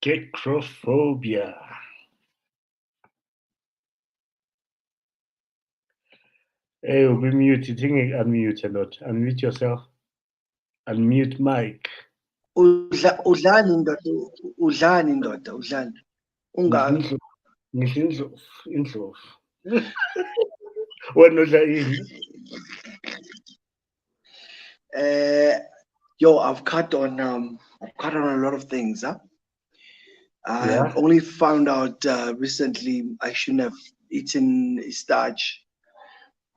Gekrophobia. Hey, we mute. You think unmute or not? Unmute yourself. Unmute mic. Udlani ndoda, udlani ndoda, udlani. Ungaka. Ngihle indlovu. Wena udla ini? Yo, I've cut on a lot of things, huh? Yeah. I've only found out recently I shouldn't have eaten starch.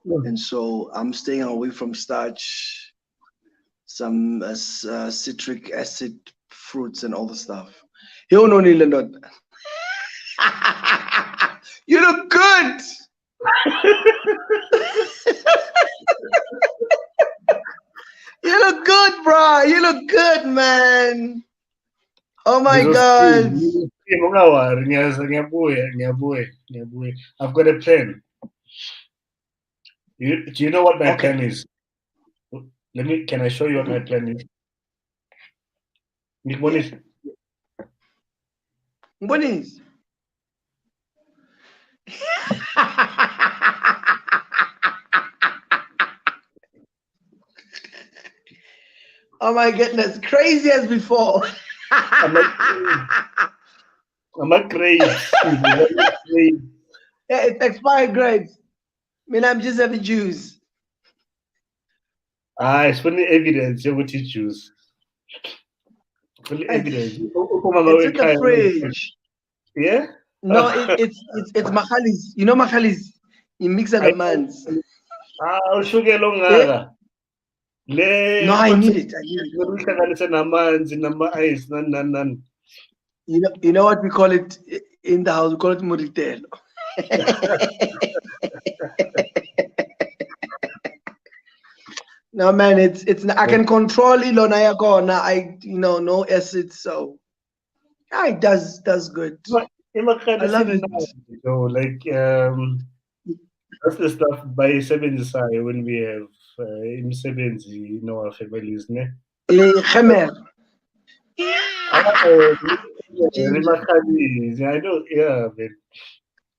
And so I'm staying away from starch, some citric acid fruits and all the stuff. You know, you look good. You look good, bro. You look good, man. Oh my God. I've got a plan. Do you know what my plan is? Can I show you what my plan is? What is? Oh my goodness, crazy as before. I'm a grapes. Yeah, it's expired grapes. I mean, I'm just having juice. It's funny evidence. You would juice. Funny evidence. It's in the fridge. Yeah? No, it's machalis. You know machalis? You mix it amans. Sugar long. No, I need it. You know what we call it in the house? We call it muritelo. No, man, it's I can control ilona yakona. No acid, so yeah, it does good. I love it. Like that's the stuff by 70 when we have in 70, our families, ne? Khemer. I know, yeah, man.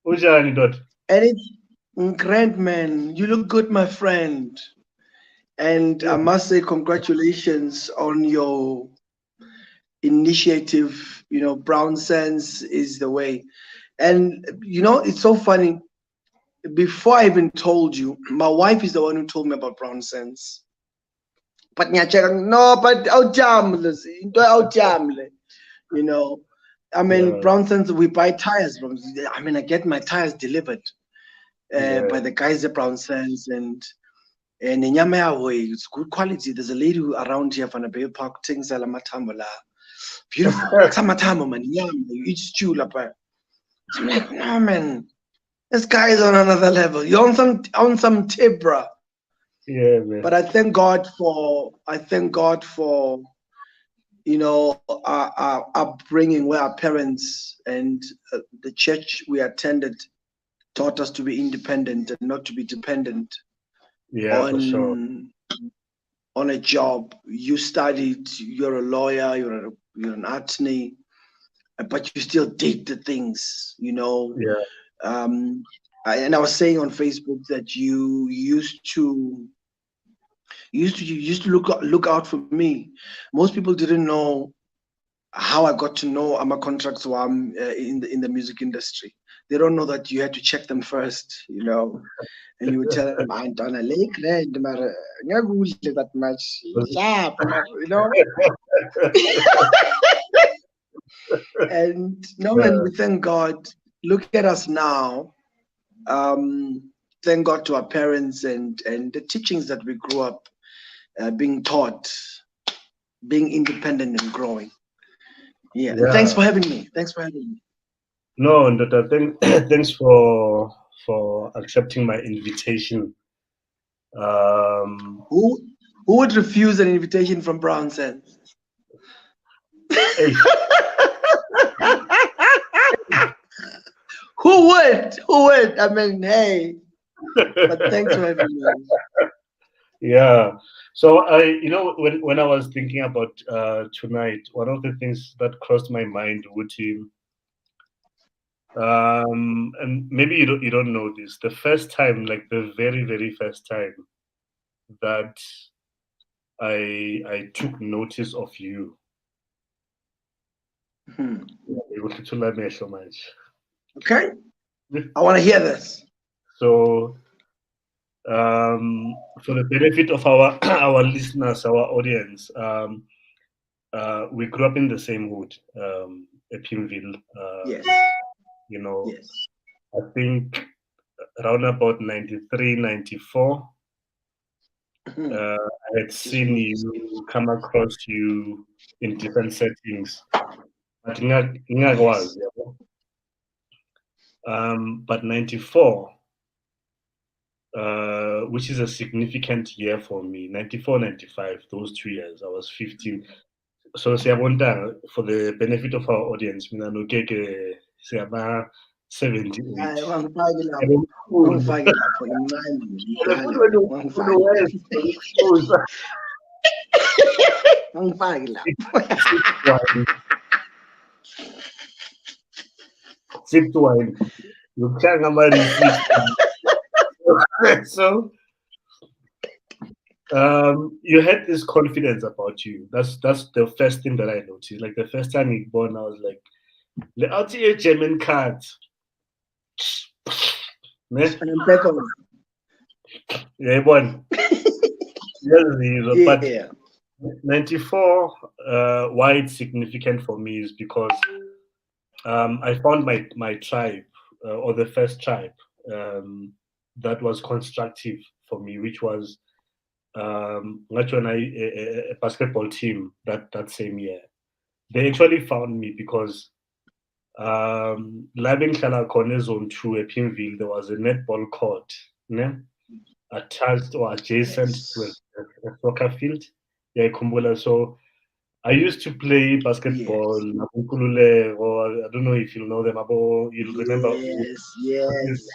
Ujani dot. And it's grand, man. You look good, my friend. And I must say, congratulations on your initiative. BrownSense is the way. And it's so funny. Before I even told you, my wife is the one who told me about BrownSense. But no, but BrownSense, we buy tires from. I get my tires delivered by the guys at BrownSense, and it's good quality. There's a lady around here from the Bay Park, things la beautiful. Summertime, man. You eat stew, I'm like, no, man. This guy is on another level. You're on some tip, bro. Yeah, man. But I thank God for our upbringing, where our parents and the church we attended taught us to be independent and not to be dependent on a job. You studied, you're a lawyer, you're an attorney, but you still did the things, Yeah. And I was saying on Facebook that you used to look out for me. Most people didn't know how I got to know I'm a contract swam in the music industry. They don't know that you had to check them first, and you would tell them, I don't like that much, sharp, And no, man, we thank God. Look at us now. Thank God to our parents and the teachings that we grew up being taught, being independent and growing. Yeah. And thanks for having me. No, Ndota, thanks for accepting my invitation. Who would refuse an invitation from BrownSense? Hey. Who would? I mean, hey. But thanks for having me. Yeah. So when I was thinking about tonight, one of the things that crossed my mind would be, and maybe you don't know this, the first time, like the very very first time that I took notice of you. Hmm. Able to learn me so much. Okay, I want to hear this. So, for the benefit of our our listeners, our audience, we grew up in the same hood, Epimville. Yes, You know, yes. I think around about 93, 94, Hmm. I had Just seen wait. you, come across you in different settings. But Yes. was, but 94, which is a significant year for me. 94, 95, those 2 years, I was 15. So siyabonga, for the benefit of our audience, mina nokeke siyaba 78. Hayi, wangifaki lapho, Umkhulu. wangifaki lapho, ngimncane nje, Phela ngidala, futhi wena wangifaki, uwest ukususa wangifaki lapho. 6 wine. Yokuhlanga ama-receipts. So you had this confidence about you. That's the first thing that I noticed. Like the first time you born, I was like, le athi German cards. Ne? And I'm back on. Yeah, one. Yes, but Yeah. 94, why it's significant for me is because I found my tribe, or the first tribe, that was constructive for me, which was a basketball team that same year. They actually found me because live in Khalakone Zone 2 at Pinville, there was a netball court, ne? Attached or adjacent to Yes. a soccer field. Yeah, Kumbula. So I used to play basketball. Yes. Or I don't know if you'll know them. You'll remember Yes. Yes.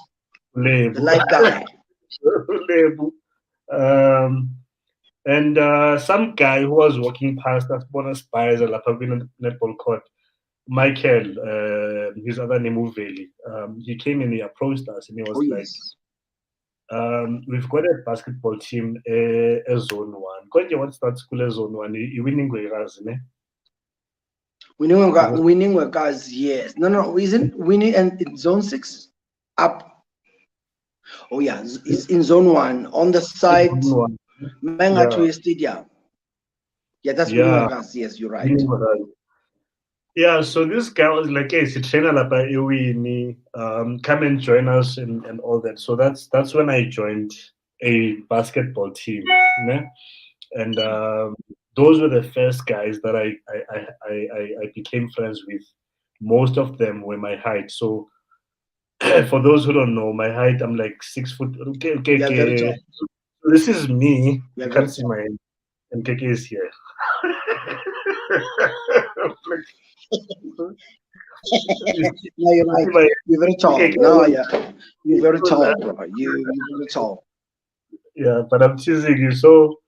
The Lebu. light guy. Lebu. Um, and some guy who was walking past us, bonus spies, a Lapavina netball court, Michael, his other name Uveli. He came and he approached us and he Oh was like, yes. we've got a basketball team, a zone one. Konje what's that school a zone one? You winning guys, ne? Winning workers, yes. No, isn't winning and in zone 6 up? Oh yeah, it's in zone 1 on the side, Zone one. Yeah, Mangatwe Stadium. Yeah, that's winning yeah, workers. Yes, you're right. winning guys. Yeah, so this guy was like, "Hey, si trainer lapa Iwini, come and join us and all that." So that's when I joined a basketball team, ne? And those were the first guys that I became friends with. Most of them were my height. So for those who don't know, my height, I'm like 6 foot. Okay, okay, You're very okay. tall. This is me. You're You very can't see tall. my MKK is here. No, you're right. My You're very tall. MKK No, yeah. You're very tall, bro. You're very tall. yeah, but I'm teasing you. So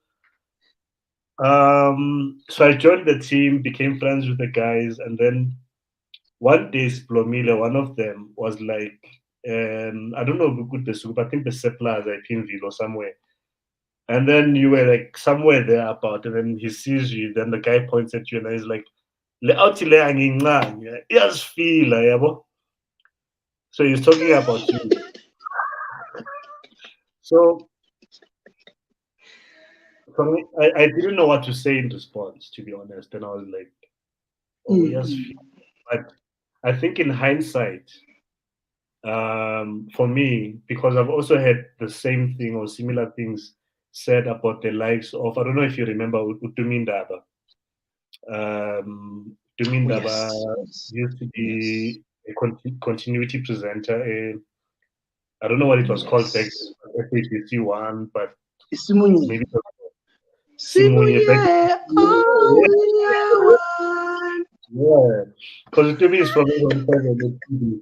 I joined the team, became friends with the guys, and then one day Splomile, one of them was like, I don't know if we could be super, I think the Plaza at Pinville or somewhere. And then you were like somewhere there about, and then he sees you, then the guy points at you and he's like, Le outi le angincane, iyazifila yabo. So he's talking about you. So for me, I didn't know what to say in response, to be honest. And I was like, oh yes. Mm. But I think in hindsight, for me, because I've also had the same thing or similar things said about the likes of, I don't know if you remember Utumindaba. Oh Utumindaba yes. Yes. used to Yes. be a continuity presenter. I don't know what it was called back Yes. then, FABC one, but Simunye. maybe it was Simunye back. Simunye. Oh, yeah. Yeah, because Utumi is from TV.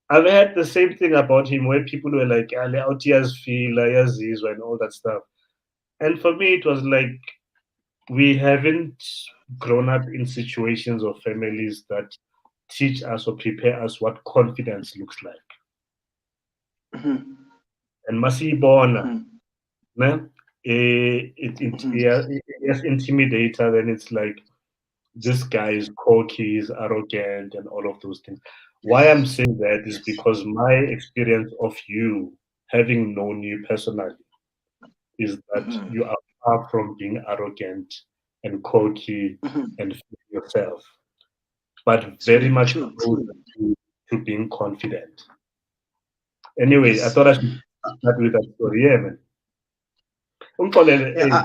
I've had the same thing about him where people were like, "Ale out feel, and all that stuff." And for me, it was like we haven't grown up in situations or families that teach us or prepare us what confidence looks like. Mhm. And Masibona, Mhm. ne? Mhm. Yeah, yes, intimidator, then it's like this guy is cocky, is arrogant, and all of those things. Why I'm Yes. saying that is Yes. because my experience of you, having known you personally, is that Mhm. you are far from being arrogant and cocky Mhm. and feel yourself, but very True. much True. closer True. to being confident. Anyway, I Yes. thought I should start with that story. Yeah, man. Umxolele, Yeah.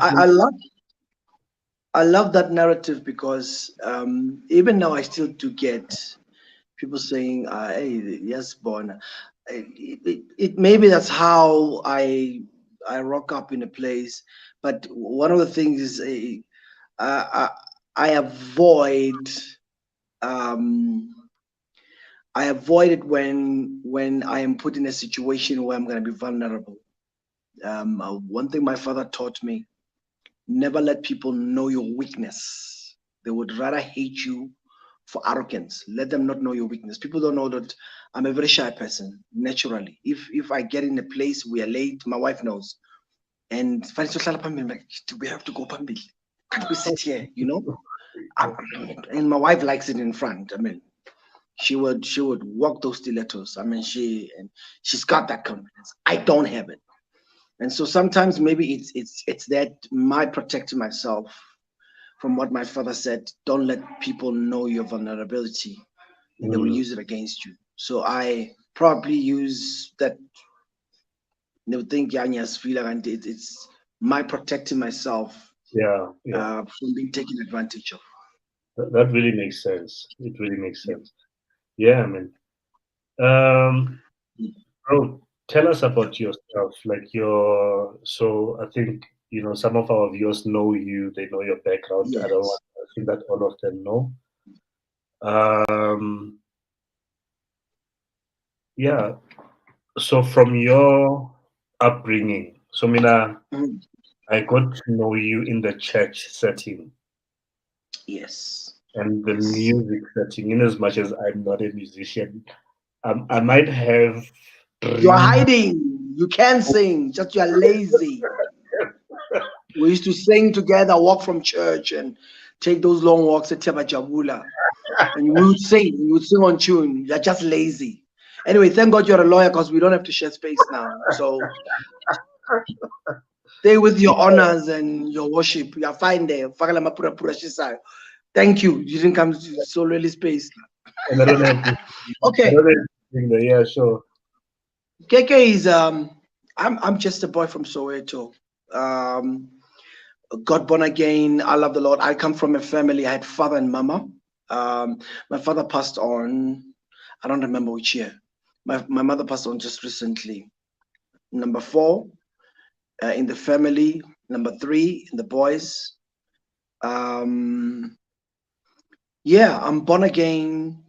I love that narrative because even now I still do get people saying, "Hey, yes, born." Maybe that's how I rock up in a place. But one of the things is I, I avoid um, I avoid it when I am put in a situation where I'm going to be vulnerable. One thing my father taught me: never let people know your weakness. They would rather hate you for arrogance. Let them not know your weakness. People don't know that I'm a very shy person naturally. If I get in a place we are late, my wife knows. And I'm like, do we have to go pambil? Can't we sit here? And my wife likes it in front. I mean, she would walk those stilettos. I mean, she's got that confidence. I don't have it. And so sometimes maybe it's that my protecting myself from what my father said. Don't let people know your vulnerability, and they will Mm, use it against you. So I probably use that. They would think Yanya's feeling, and it's my protecting myself yeah, yeah. from being taken advantage of. That really makes sense. It really makes sense. Yeah, man. Um, bro, tell us Yeah. about yourself. Like your, so I think, some of our viewers know you, they know your background. I don't Yes. want, I think that all of them know. Um, yeah. So from your upbringing, so Mina, Mhm. I got to know you in the church setting Yes. and the Yes. music setting, in as much as I'm not a musician. I might have You are dreamed. hiding. You can't sing. Just you are lazy. We used to sing together, walk from church, and take those long walks at Jabula. And we would sing on tune. You're just lazy. Anyway, thank God you're a lawyer because we don't have to share space now. So stay with your honors and your worship. You're fine there. Fakala mapura pura shisai. Thank you. You didn't come to solely space. And I don't have to, I Okay. don't have to sing there. Yeah, sure. KK is I'm just a boy from Soweto. Um got born again. I love the Lord. I come from a family. I had father and mama. My father passed on. I don't remember which year. My mother passed on just recently. Number four in the family. Number three in the boys. Um, yeah, I'm born again.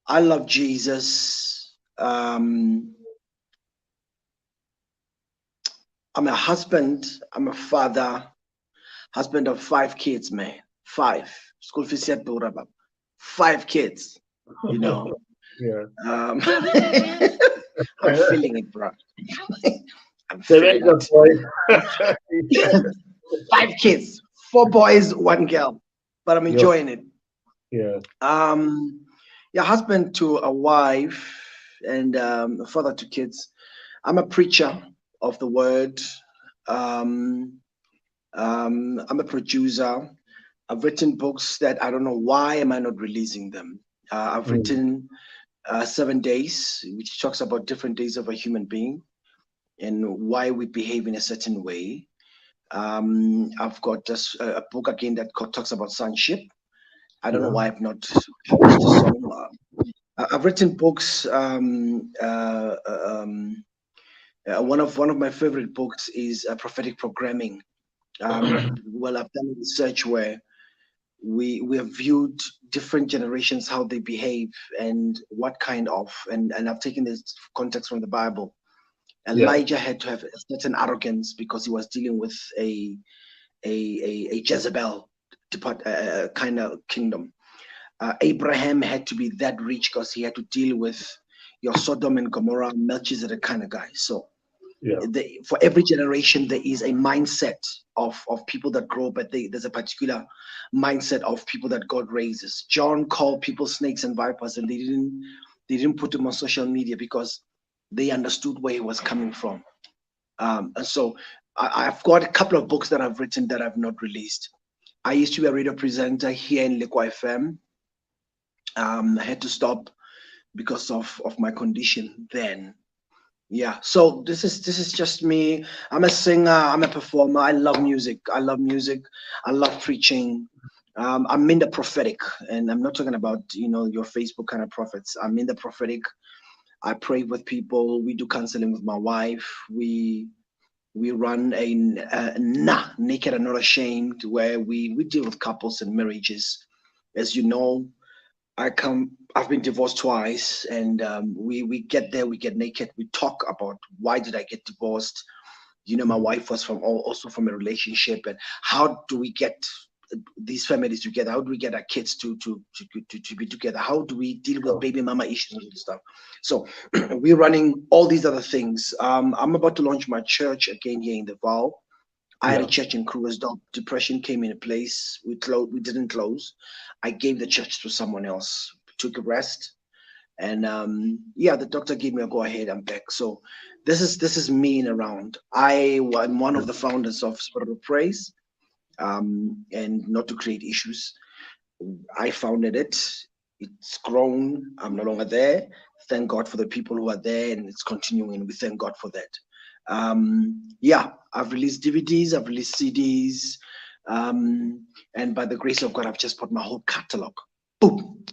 I love Jesus. I'm a husband. I'm a father. Husband of five kids, man. Five. School fees yet, five kids. You know. Yeah. Um, I'm feeling it, bro. I'm The feeling makeup it. boy. Five kids, four boys, one girl. But I'm Yo, enjoying it. yeah. Um, yeah, husband to a wife and a father to kids. I'm a preacher of the word. Um, I'm a producer. I've written books that I don't know why am I not releasing them. I've Mm, written 7 days, which talks about different days of a human being and why we behave in a certain way. I've got just a book again that talks about sonship. I don't know yeah. why I've not published a song. I've written books. One of my favorite books is prophetic programming. Well, I've done research where we have viewed different generations how they behave and what kind of and I've taken this context from the Bible Elijah had to have a certain arrogance because he was dealing with a Jezebel kind of kingdom. Abraham had to be that rich because he had to deal with your Sodom and Gomorrah, Melchizedek kind of guy. So for every generation, there is a mindset of people that grow, but there's a particular mindset of people that God raises. John called people snakes and vipers, and they didn't put him on social media because they understood where he was coming from. And so I've got a couple of books that I've written that I've not released. I used to be a radio presenter here in Lekwa FM. I had to stop because of my condition then. Yeah, so this is just me. I'm a singer, I'm a performer. I love music. I love preaching. I'm in the prophetic, and I'm not talking about your Facebook kind of prophets. I'm in the prophetic. I pray with people. We do counseling with my wife. We run a Naked and Not Ashamed, where we deal with couples and marriages. As you know, I've been divorced twice, and we get there, we get naked, we talk about why did I get divorced. My wife was also from a relationship, and how do we get these families together? How do we get our kids to be together? How do we deal with baby mama issues and stuff? So we're running all these other things. I'm about to launch my church again here in the Val. I had a church in Krugersdorp. Depression came in place. We didn't close. I gave the church to someone else. Took a rest, and the doctor gave me a go ahead. I'm back. So this is me in around. I'm one of the founders of Spirit of Praise, and not to create issues. I founded it. It's grown. I'm no longer there. Thank God for the people who are there, and it's continuing. We thank God for that. I've released DVDs, I've released CDs, and by the grace of God, I've just put my whole catalog. Boom!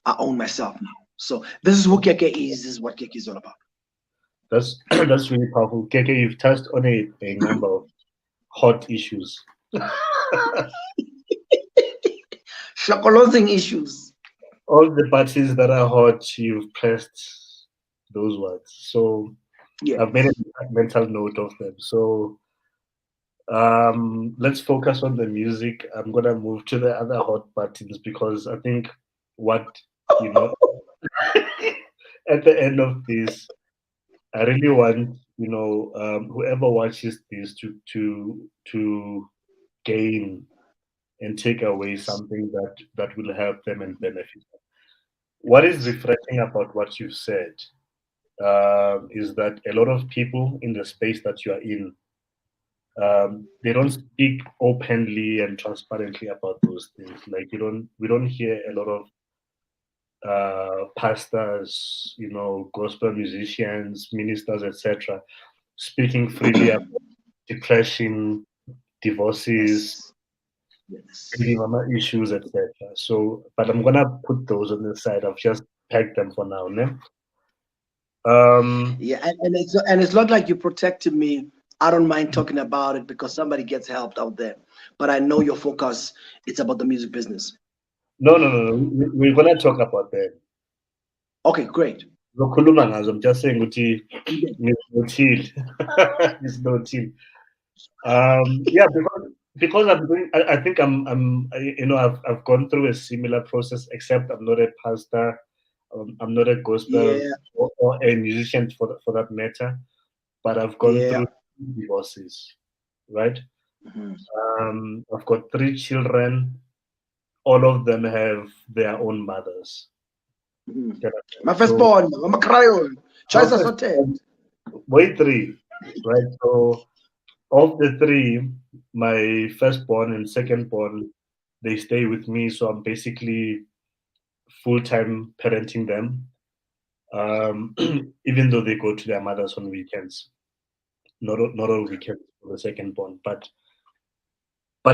I own myself now. So this is who Keke is. This is what Keke is all about. That's really powerful. Keke, you've touched on a number of hot issues. Shakolosing issues. All the parties that are hot, you've pressed those words. So I've made a mental note of them. So let's focus on the music. I'm gonna move to the other hot buttons because I think what at the end of this, I really want whoever watches this to gain and take away something that will help them and benefit them. What is refreshing about what you've said is that a lot of people in the space that you are in, they don't speak openly and transparently about those things. Like we don't hear a lot of pastors, gospel musicians, ministers, etc., speaking freely about depression, divorces, baby mama issues, etc. So, but I'm gonna put those on the side. I've just pegged them for now. Ne? And it's not like you protected me. I don't mind talking about it because somebody gets helped out there. But I know your focus, it's about the music business. No. We're gonna talk about that. Okay, great. I'm just saying it's no chill. Because I think I've gone through a similar process, except I'm not a pastor, I'm not a gospel or a musician for that matter, but I've gone through divorces, right? I've got 3 children. All of them have their own mothers. My firstborn, I'm a cryo. Choice boy 3, right? So of the 3, my firstborn and secondborn, they stay with me, so I'm basically full-time parenting them. Even though they go to their mothers on weekends, not all weekends for the secondborn, but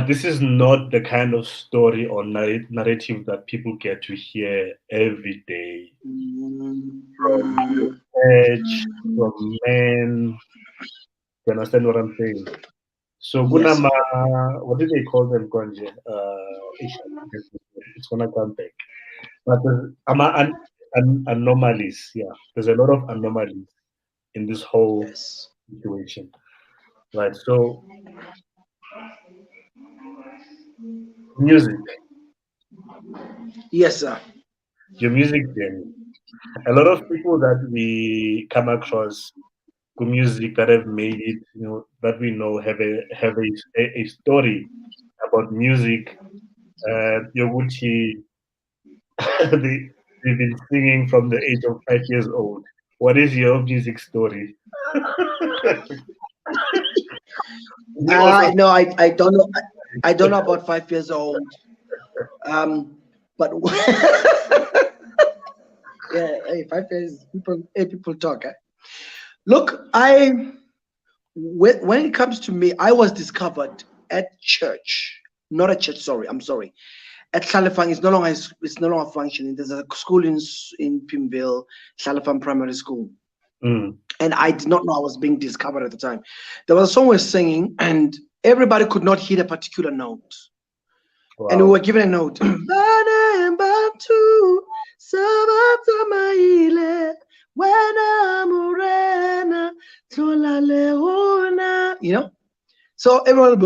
this is not the kind of story or narrative that people get to hear every day from church, from men. You understand what I'm saying? So Gunama, what do they call them, Gonje? It's gonna come back. But there's anomalies, yeah. There's a lot of anomalies in this whole situation. Right. So music, Yes, sir. your music journey. A lot of people that we come across who music that have made it, that we know have a story about music. Yoguchi, they've been singing from the age of 5 years old. What is your music story? You also No, I don't know. I don't know about 5 years old. But yeah, hey, 5 years people talk. Eh? Look, when it comes to me, I was discovered at church, not at church. Sorry, I'm sorry. At Salafang, it's no longer functioning. There's a school in Pimville, Salafang Primary School, Mm, and I did not know I was being discovered at the time. There was a song we were singing, and everybody could not hit a particular note, and we wow. were given a note. You know. So everyone,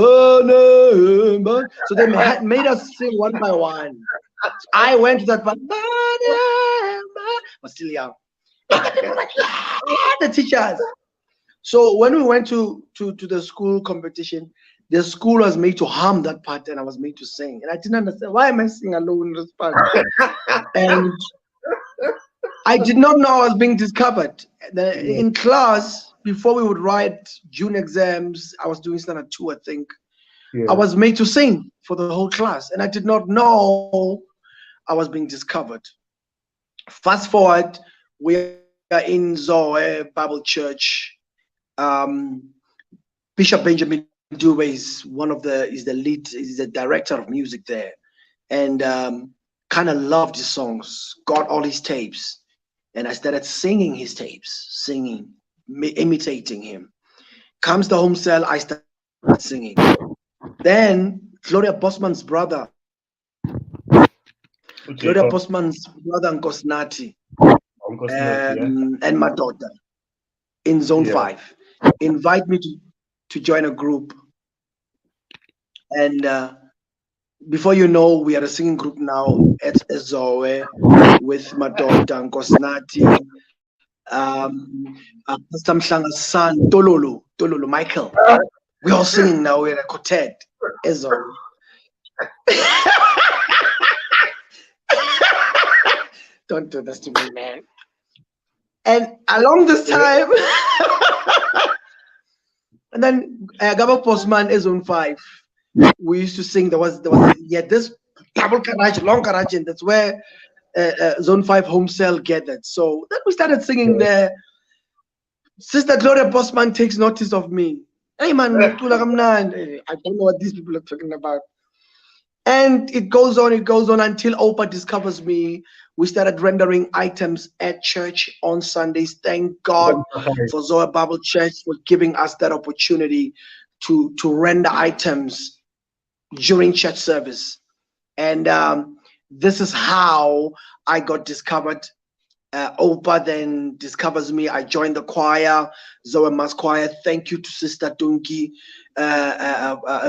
so they made us sing one by one. I went to that part, but still young. The teachers. So when we went to the school competition, the school was made to hum that part, and I was made to sing. And I didn't understand, why am I singing alone in this part? And I did not know I was being discovered. In class, before we would write June exams, I was doing standard 2, I think. Yeah. I was made to sing for the whole class, and I did not know I was being discovered. Fast forward, we are in Zoe Bible Church. Bishop Benjamin Dube is the director of music there, and kind of loved his songs, got all his tapes, and I started singing his tapes, imitating him. Comes the home cell, I start singing. Then Gloria Bosman's brother, Okay. Nkosnati, Uncle Snap, yeah. and my daughter in Zone Yeah. 5 invite me to join a group. And before you know, we are a singing group now at Ezoe with my daughter Nkosnati, Pastor Mhlanga's son, Tololo, Michael. We're all singing now, we're a quartet, Ezoe. Don't do this to me, man. And along this time, and then Gaba Postman is on 5. We used to sing. There was this double garage, long garage, and that's where Zone 5 home cell gathered. So then we started singing there. Sister Gloria Postman takes notice of me. Hey man, I don't know what these people are talking about. And it goes on until Opa discovers me. We started rendering items at church on Sundays. Thank God for Zoe Bible Church for giving us that opportunity to render items during church service. And this is how I got discovered. Opa then discovers me. I joined the choir, Zoe Mass Choir. Thank you to Sister Tunki.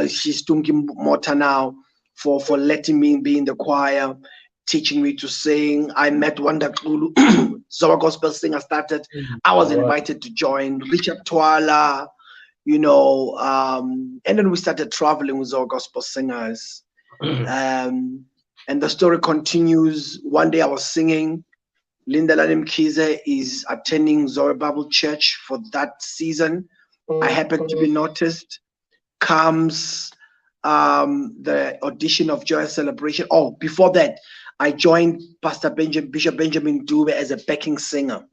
She's Tunki Mota now. For letting me be in the choir, teaching me to sing. I met Wanda Kulu, Zoa Gospel Singer started. I was invited to join Richard Twala, and then we started traveling with Zoa Gospel Singers. And the story continues. One day I was singing. Linda Lanim Kize is attending Zoe Bible Church for that season. I happened to be noticed. Comes the audition of Joyous Celebration. Oh, before that, I joined Bishop Benjamin Dube as a backing singer.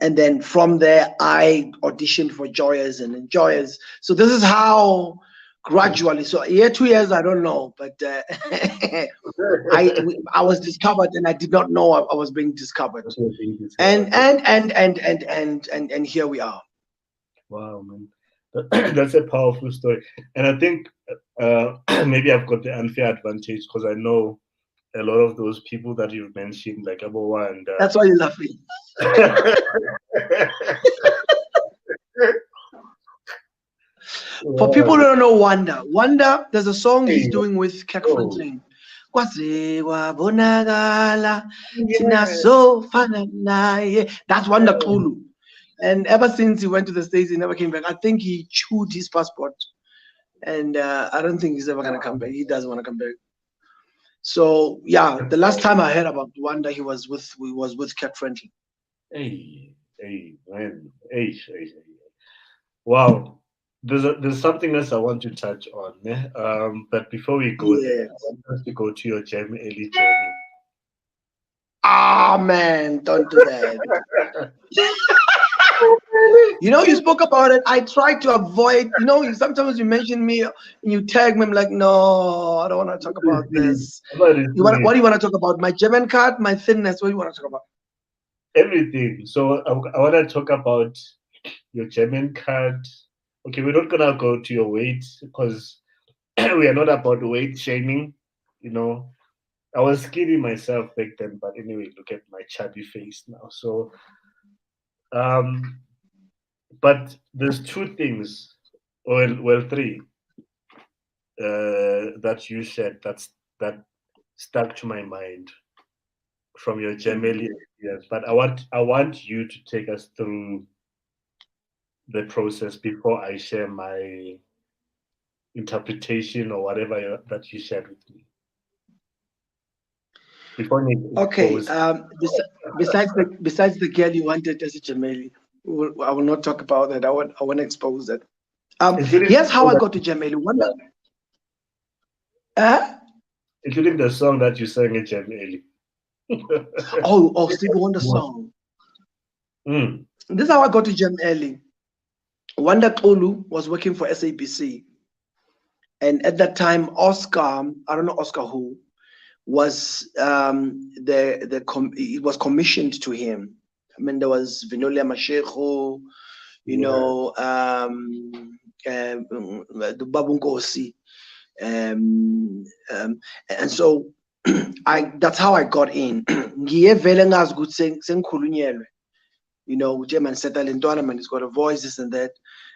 And then from there, I auditioned for Joyous and then Joyous. So this is how gradually, so 2 years, I don't know, but I was discovered and I did not know I was being discovered. And here we are. Wow, man. That's a powerful story. And I think maybe I've got the unfair advantage because I know a lot of those people that you've mentioned, like Abowa and that's why you're laughing. For people who don't know Wanda, there's a song he's doing with Kekeletso. That's Wanda Kulu. And ever since he went to the States, he never came back. I think he chewed his passport. And I don't think he's ever going to come back. He doesn't want to come back. So, yeah, the last time I heard about Wanda, he was with Cat Friendly. Hey, man. Hey. Wow. There's something else I want to touch on. But before we go there, I want us to go to your Jamie Ellie journey. Ah, man, don't do that. You spoke about it. I tried to avoid, sometimes you mention me and you tag me. I'm like, no, I don't want to talk about this. What do you want to talk about? My German card, my thinness? What do you want to talk about? Everything. So I want to talk about your German card. Okay, we're not going to go to your weight because we are not about weight shaming. I was skinny myself back then, but anyway, look at my chubby face now. So, but there's two things, well, three, that you said that stuck to my mind from your Gemelli experience. But I want you to take us through the process before I share my interpretation or whatever that you shared with me. Okay. Besides the girl you wanted as a Gemelli, I will not talk about that. I want to expose that. Here's how I got to Gemelli. Including the song that you sang in Gemelli. Stevie Wonder song. This is how I got to Gemelli. Wanda Kulu was working for SABC, and at that time, Oscar, I don't know Oscar who, was it was commissioned to him. I mean, there was Vinolia Mashego, the Babunkosi, and so that's how I got in. German settled in tournament, he's got a voice, this and that.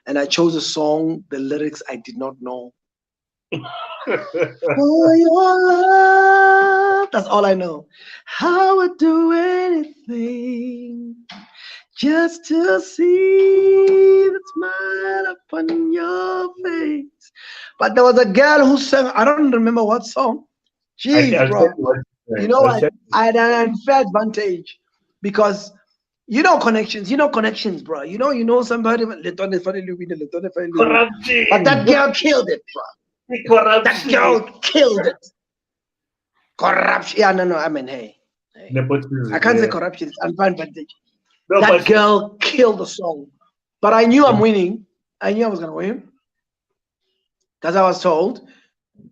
And I chose a song, the lyrics I did not know. For your love, that's all I know. I would do anything just to see the smile upon your face. But there was a girl who sang, I don't remember what song. Jeez, bro. I had an unfair advantage because connections, bro. You know somebody, but that girl killed it, bro. That girl killed it. Corruption. Yeah, no. I mean, hey. I can't say corruption. It's unfair advantage. No, that girl killed the song. But I knew I'm winning. I knew I was going to win. Because I was told,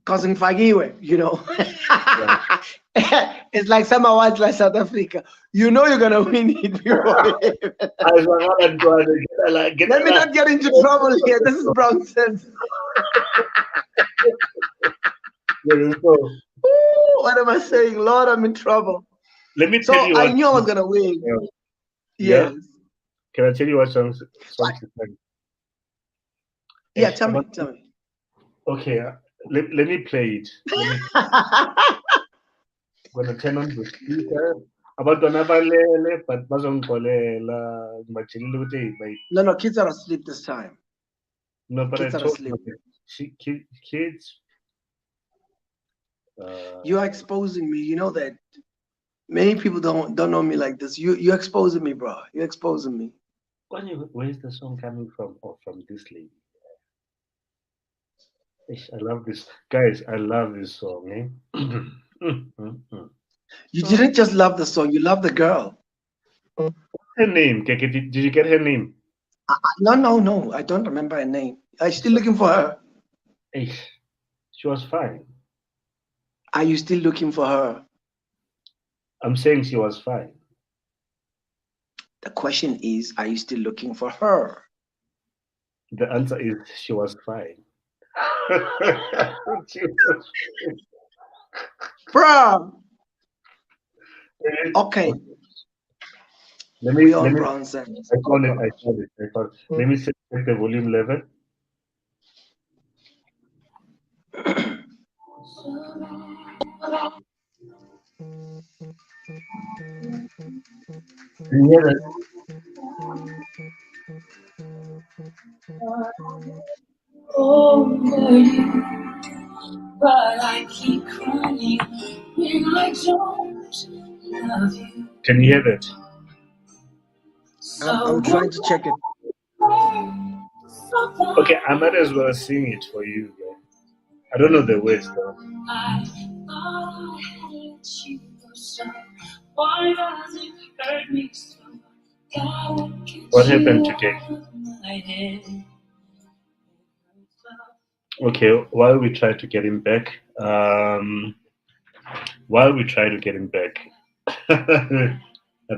cousin Fagiwe, It's like some awards like South Africa. You're going to win it. Let me not get into trouble here. This is BrownSense. What am I saying? Lord, I'm in trouble. Let me tell you. I knew I was going to win. Yeah. Can I tell you what song to sing? Yeah, tell me. Okay, let me play it. I'm going to turn on the speaker. No, kids are asleep this time. No, but kids I told you, kids. You are exposing me. You know that many people don't know me like this. You're exposing me, bro. You're exposing me. Where's the song coming from? Oh, from this lady. I love this, guys. I love this song. You didn't just love the song, you love the girl. Her name, Keke, did you get her name? No, I don't remember her name. Are you still looking for her? She was fine. Are you still looking for her? I'm saying she was fine. The question is, are you still looking for her? The answer is she was fine. Bro. Okay. Let me BrownSense. I found it. Let me set the volume level. Can you hear that? Over you, but I keep crying when I don't love you. Can you hear that? I'm trying to check it. Okay, I might as well sing it for you. Bro. I don't know the words though. I thought I had let you go, so why does it hurt me so? What happened today? Okay, while we try to get him back, I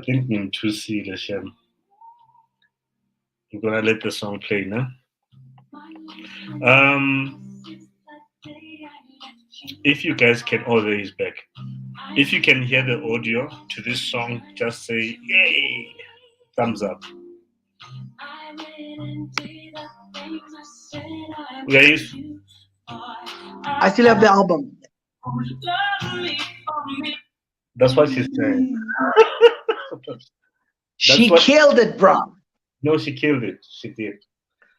think Mzuzukile Soni. I'm gonna let the song play now. If you guys can, oh, there he's back. If you can hear the audio to this song, just say yay, thumbs up. Guys, I still have the album. that's what she's saying. She killed it, bro. No, she killed it. She did.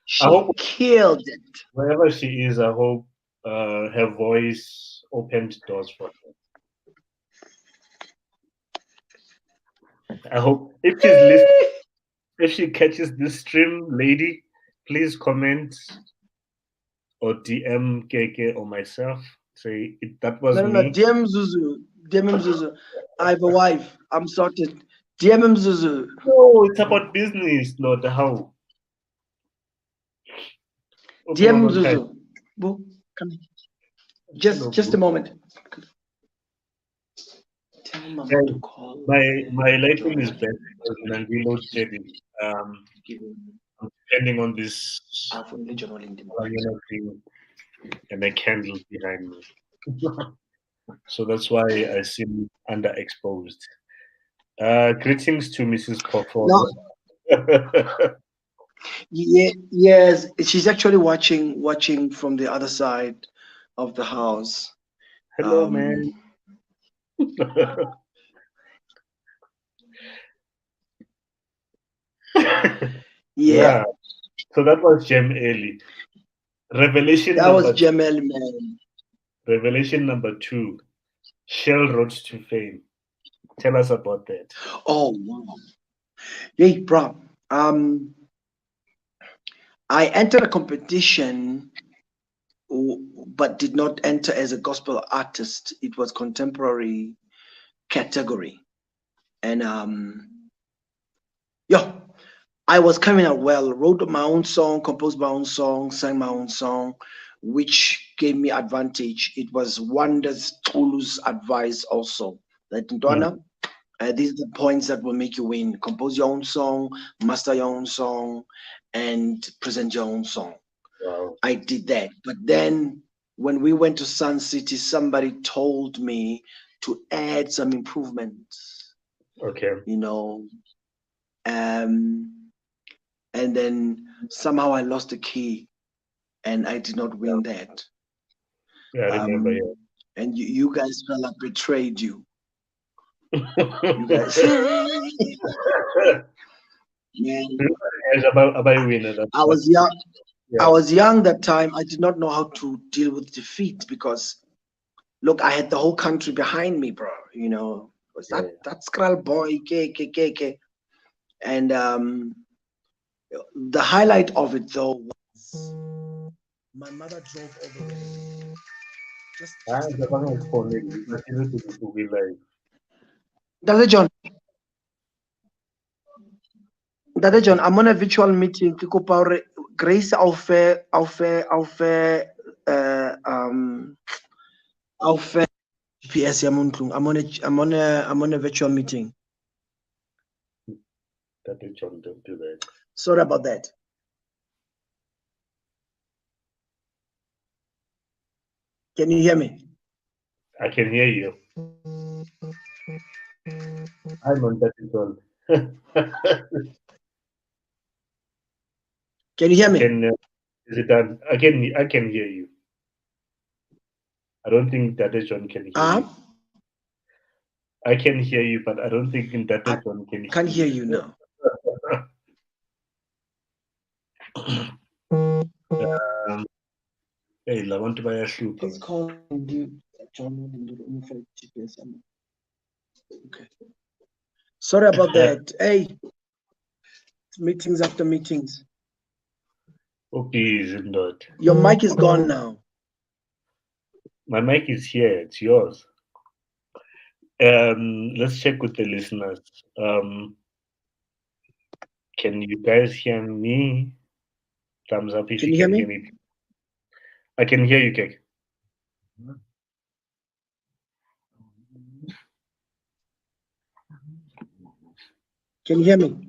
She killed it. Wherever she is, I hope her voice opened doors for her. I hope if she's listening, if she catches this stream, lady, please comment or DM KK or myself. Say that was me. No, DM Mzuzu. I have a wife. I'm sorted. DM Mzuzu. No, it's about business, not how. DM Mzuzu. Boo, come here. Just a moment. Tell mama to call. My lighting is bad because when we load shedding, depending on this and a candle behind me. So that's why I seem underexposed. Greetings to Mrs. Phoofolo. No. Yes, she's actually watching from the other side of the house. Hello, man. Yeah. So that was Gem Early. Revelation. That was Gem Early, man. Revelation number 2. Shell Road to Fame. Tell us about that. Oh wow. Hey, bro. I entered a competition, but did not enter as a gospel artist. It was contemporary category, and I was coming out well. Wrote my own song, composed my own song, sang my own song, which gave me advantage. It was Wonders Tulu's advice also that Ndwana, these are the points that will make you win. Compose your own song, master your own song, and present your own song. Wow. I did that. But then when we went to Sun City, somebody told me to add some improvements. Okay. And then somehow I lost the key and I did not win that. Yeah, I remember. And you guys felt like betrayed you. You guys. I was young. Yeah. I was young that time. I did not know how to deal with defeat because, look, I had the whole country behind me, bro. Was that Skral boy, K. And the highlight of it though was my mother drove over there. Dada John, I'm on a virtual meeting. Grace Alfe PS. I'm on a virtual meeting. Dada John, don't do that. Sorry about that. Can you hear me? I can hear you. I'm on Dada John. Can you hear me? Is it done? I can hear you. I don't think Dada John can hear you. I can hear you, but I don't think Dada John can hear you. Can't hear you now. Hey, I want to buy a shoe. Please call John. Okay. Sorry about that. Hey, meetings after meetings. Okay, is it not? Your mic is gone now. My mic is here. It's yours. Let's check with the listeners. Can you guys hear me? Thumbs up if Can you you can hear hear me. I can hear you, Kek. Can you hear me?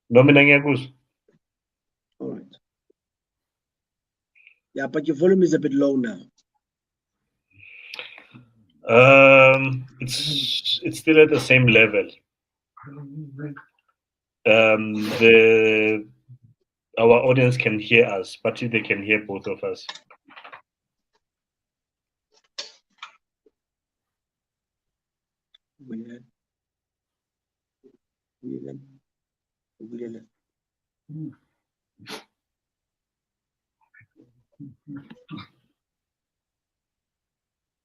No, mina ngiyakuzwa. All right. Yeah, but your volume is a bit low now. It's still at the same level. Our audience can hear us, but they can hear both of us.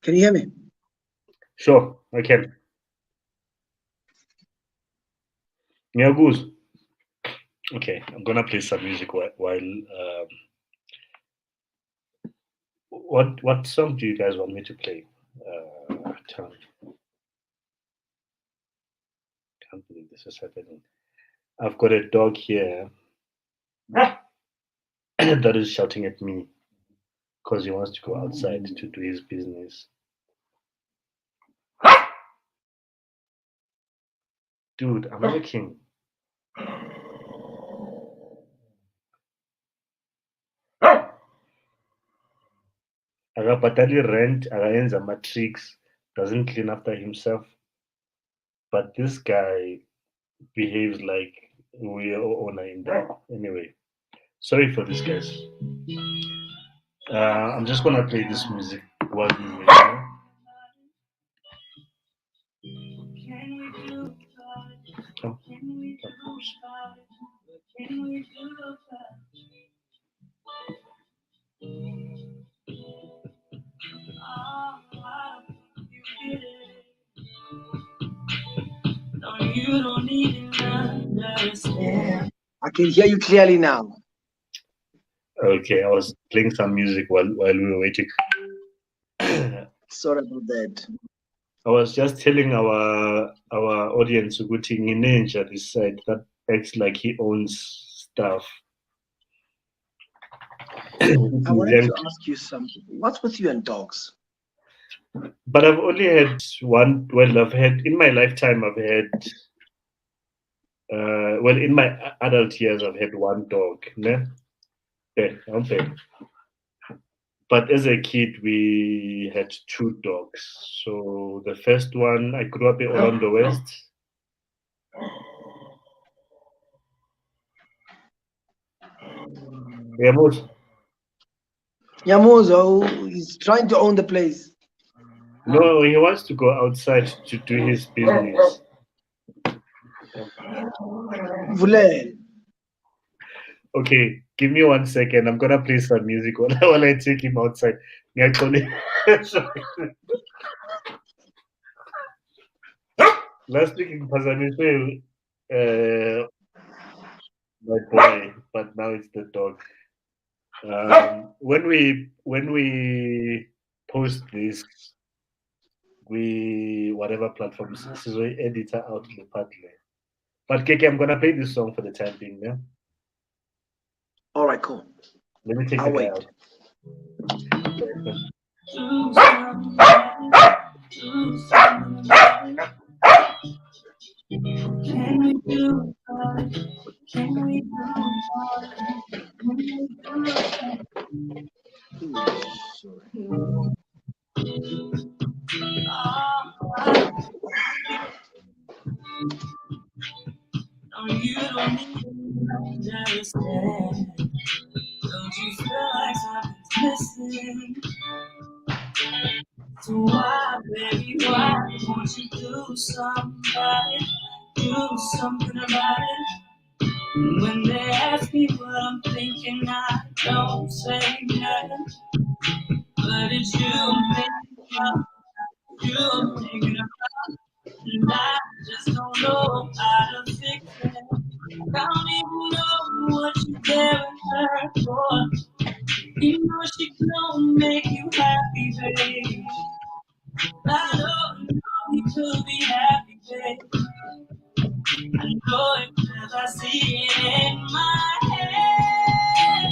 Can you hear me? Sure, I can. Ngiyakuzwa. Okay, I'm gonna play some music while what song do you guys want me to play? Tell me. Can't believe this is happening. I've got a dog here that is shouting at me because he wants to go outside to do his business. Dude, I'm working. Akabhatali rent, akayenza matrix, doesn't clean after himself. But this guy behaves like we are owner in that. Anyway, sorry for this, guys. I'm just gonna play this music while we wait. Oh. You don't even understand. I can hear you clearly now. Okay, I was playing some music while we were waiting. Sorry about that. I was just telling our audience ukuthi nginenja this side that acts like he owns stuff. I wanted to ask you something. What's with you and dogs? But I've only had one. Well, I've had in my lifetime. I've had. Well, in my adult years, I've had one dog. Ne? Yeah, okay. But as a kid, we had two dogs. So the first one, I grew up in Orlando West. Nyamuzo, he's trying to own the place. No, he wants to go outside to do his business. Okay, give me 1 second. I'm gonna play some music while I take him outside. Last week in Pazamiswe, my boy, but now it's the dog. When we post this, we whatever platforms, this is the editor out in the partner. But Keke, I'm gonna play this song for the time being, yeah. All right, cool. Let me take I'll the guy wait. out. Can we do it? Can we do you don't even understand. Don't you feel like something's missing? So why, baby, why won't you do something about it? When they ask me what I'm thinking, I don't say nothing. But it's you I'm thinking about, you I'm thinking about, and I just don't know how to fix it. I don't even know what you're there with her for. You know she don't make you happy, babe. I know you could be happy, babe. I know it 'cause I see it in my head.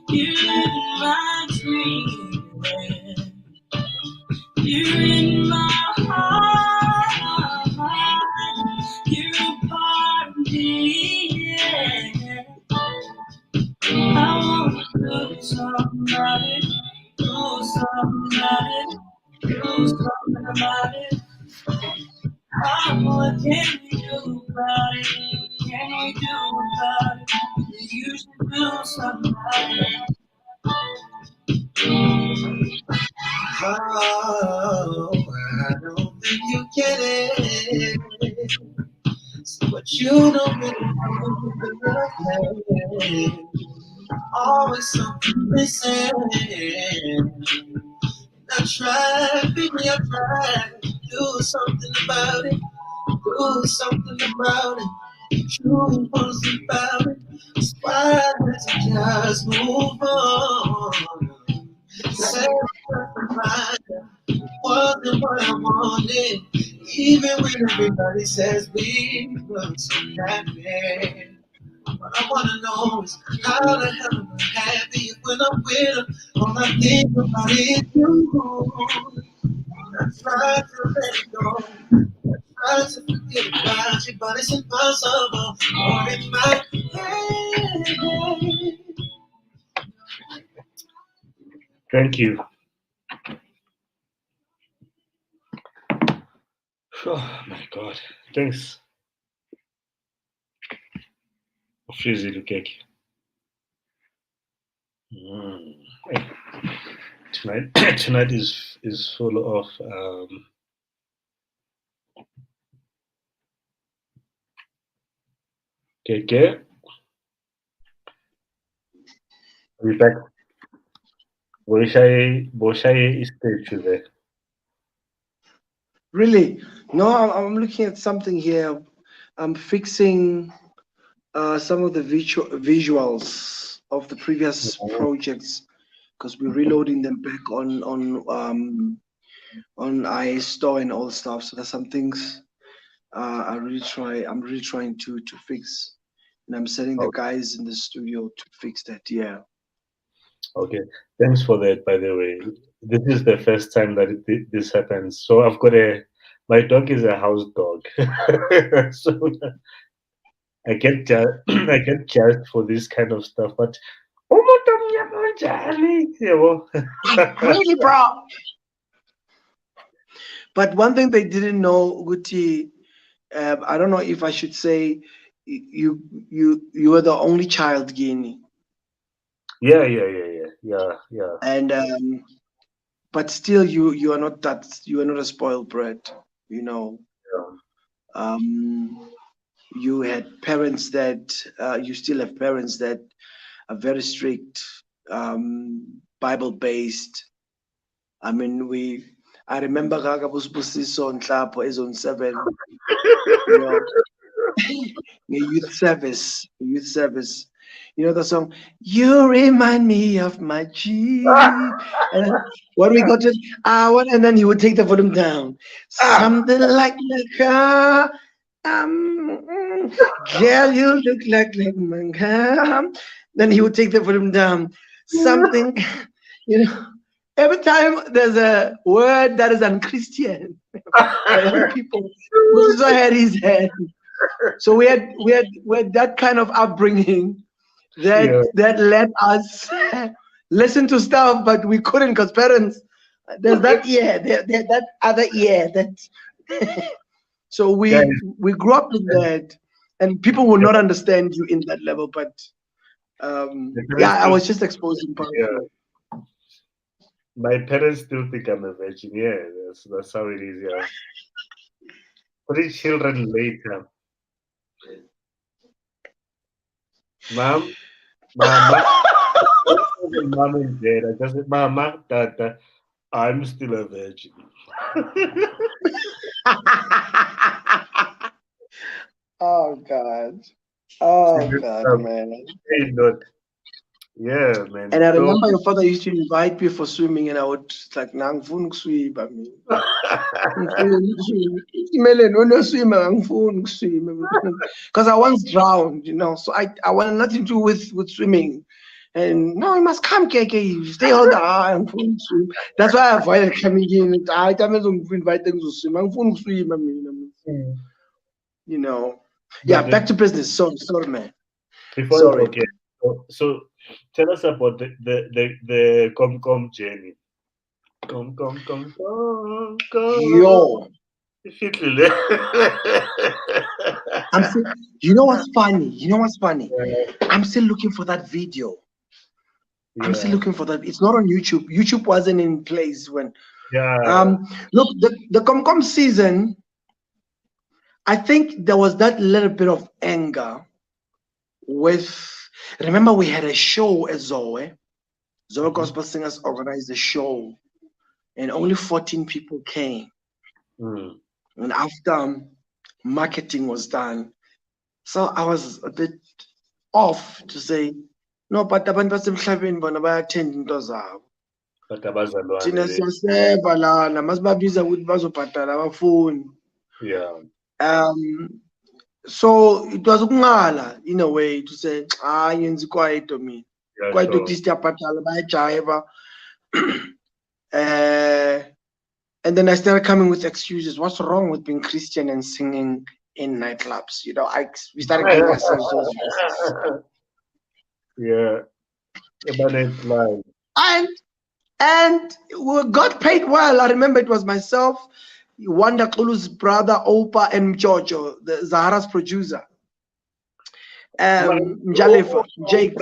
You're in my dream, babe. You're in my heart. You're a part of me, yeah. I wanna do something about it. Do something about it. Do something about it. What can we do about it? What can we do about it? You should do something about it. Oh, I don't think you get it. So what you don't really know, always something missing. I tried, baby, I tried to do something about it. Do something about it. You want something about it. That's why let's just move on. Say something right wasn't what I wanted. Even when everybody says we were so happy. What I wanna know is how the hell am I happy when I'm with her? All I think about is you. I try to let it go. Try to forget about you, but it's impossible. Or in my head. Thank you. Oh my God. Thanks. Mzuzukile cake. Hey. Tonight is full of Keke. Are you back? Boshaye is there. Really? No, I'm looking at something here. I'm fixing some of the visuals of the previous projects because we're reloading them back on iStore and all stuff. So there's some things I'm really trying to fix, and I'm sending the guys in the studio to fix that. Yeah. Okay. Thanks for that, by the way. This is the first time that this happens. So my dog is a house dog. So I get I get judged for this kind of stuff, but Really, bro. But one thing they didn't know, Guti, I don't know if I should say you were the only child, Guinea. Yeah. And but still you are not a spoiled brat, you know. You had parents that you still have parents that are very strict, Bible based. I mean, I remember Gaga Busbusiso on Tlapo is on 7, you know, youth service. You know the song, You Remind Me of My Jeep. And then when we got to and then he would take the volume down. Something like the car. Girl, you look like my car. Then he would take the volume down. Something, you know. Every time there's a word that is unchristian for young people, Moses had his head. So we had that kind of upbringing that let us listen to stuff, but we couldn't because parents. There's that that other that. So we grew up with that, and people will not understand you in that level. But I was just exposing part of it. My parents still think I'm a virgin. Yeah, that's how it is. Yeah. 3 children later. Mom, Mama, mom and dad. I just said, Mama, Dada, I'm still a virgin. Oh God. Oh She God, man. Hey, not. Yeah, man. And I So remember your father used to invite me for swimming, and I would like, "Nang fun swim." I mean, because I once drowned, So I wanted nothing to do with swimming. And no, you must come, KK. You stay on the swim. That's why I avoided coming in. I don't invite them to swim. I'm fun swim. I mean, you know. Yeah, but back to business. Sorry, man. before you Sorry. forget, so tell us about the Comcom journey. Come. Yo, Fitlile. I'm still, you know what's funny? I'm still looking for that video. I'm still Yeah. looking for that. It's not on YouTube. YouTube wasn't in place when. Yeah. Look, the Comcom season. I think there was that little bit of anger with. Remember, we had a show at Zoe. Zoe Gospel Singers organized a show, and only 14 people came. Mm. And after marketing was done, so I was a bit off to say, no, but abantu basemhlabeni bona bayathenda into zabo. But abazalwane Thina bethu. siyaseva lana masibabiza ukuthi bazobhadala abafuni. Yeah. So it was ukungala in a way to say, yenza ikwaito mina. Yeah, Kwaito sure. at least iyabhadala bayajayiva. And then I started coming with excuses. What's wrong with being Christian and singing in nightclubs? We started giving ourselves those reasons. Yeah. But it's like, And we got paid well. I remember it was myself, Wanda Kulu's brother, Opa, and Jojo, the Zahara's producer. Mjalefa, Jake.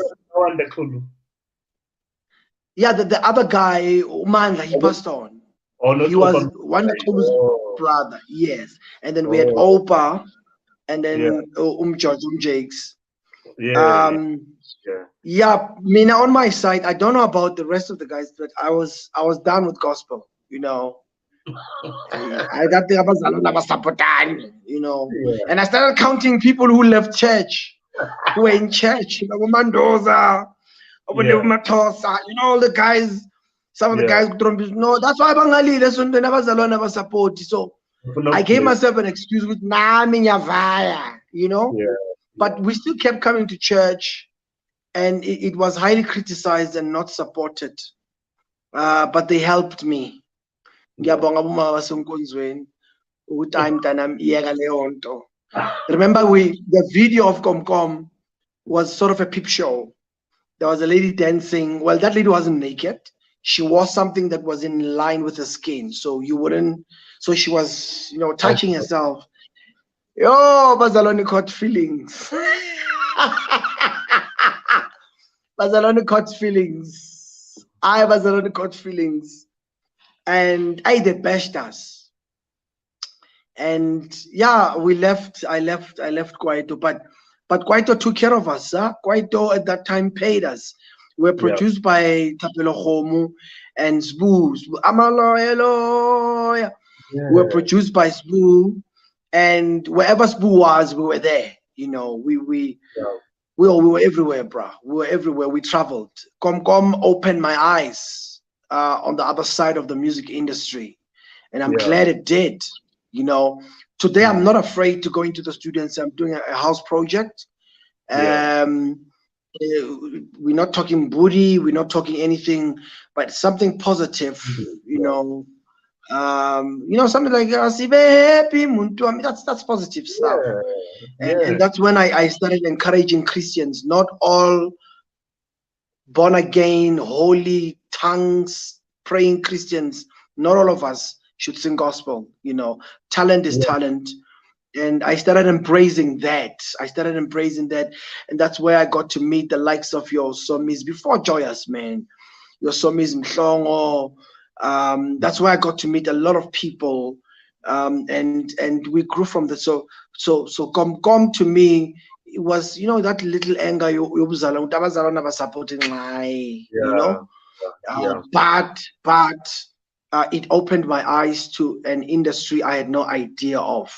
Yeah, the other guy, Umandla, he passed on. Oh, not He was Opa. Wanda Kulu's brother, yes. And then we had Opa, and then Jojo, Jakes. Yeah, Mina on my side, I don't know about the rest of the guys, but I was done with gospel, I got the and I started counting people who left church, who were in church, Mandoza, all the guys, some of the guys no, that's why Bangali lesson they never support. So I gave myself an excuse with but we still kept coming to church. And it was highly criticized and not supported, but they helped me. Remember, the video of Comcom was sort of a peep show. There was a lady dancing. Well, that lady wasn't naked. She wore something that was in line with her skin, so you wouldn't. So she was, touching herself. Yo, Bazaloni caught feelings. Bazaloni caught feelings. Bazaloni caught feelings. And they bashed us. And yeah, we left. I left Kwaito, but Kwaito took care of us. Kwaito at that time paid us. We were produced by Tapelo Homu and Sboo. Amalo. We were produced by Sboo, and wherever Sboo was, we were there. We were everywhere, bro. We were everywhere. We traveled. Comcom opened my eyes on the other side of the music industry, and I'm glad it did. Today I'm not afraid to go into the studio and say I'm doing a house project. We're not talking booty. We're not talking anything, but something positive. Something like happy. I mean, that's positive stuff. And that's when I started encouraging Christians, not all born again, holy tongues, praying Christians, not all of us should sing gospel. Talent is talent. And I started embracing that. And that's where I got to meet the likes of your Somis before Joyous, man. your Somis Mhlongo. That's where I got to meet a lot of people, and we grew from that. So come to me. It was, that little anger you supporting my, but it opened my eyes to an industry I had no idea of.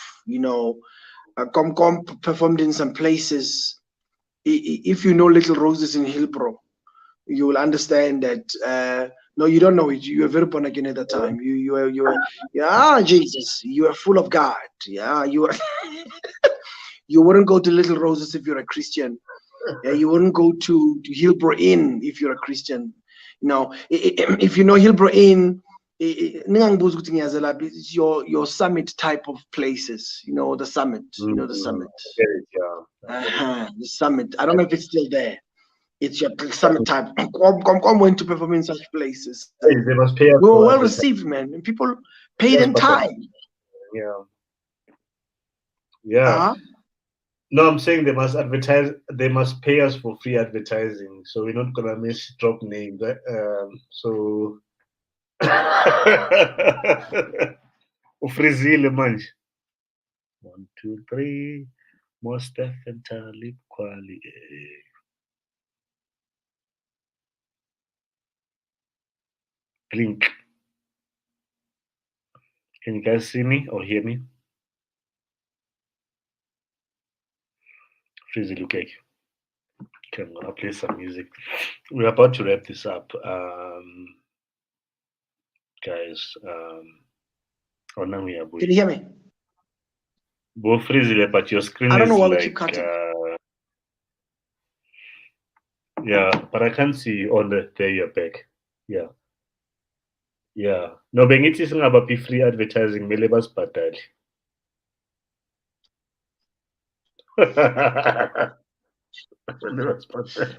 Come performed in some places. If you know Little Roses in Hillbrow, you will understand that. No, you don't know it. You were very born again at that time. You were, yeah, Jesus. You were full of God. Yeah, you were. You wouldn't go to Little Roses if you're a Christian. Yeah, you wouldn't go to Hillbrow Inn if you're a Christian. If you know Hillbrow Inn, it's your summit type of places. The summit. The summit. The summit. I don't know if it's still there. It's your summit type. Come went to perform in such places. They must pay. We were well received, man. And people paid in time. Yeah. No, I'm saying they must advertise. They must pay us for free advertising, so we're not gonna miss drop names. So, ufrizile manje. 1, 2, 3. More stuff and Talib Kwali. Blink. Can you guys see me or hear me? Frizzy, okay. Okay, I'm gonna play some music. We're about to wrap this up, guys. Can you hear me? Both Frizzy, but your screen I don't know is why like, we keep cutting. yeah, but I can't see you on there. You're back. Yeah. No, bengithi singabapi free advertising mele basibhadale.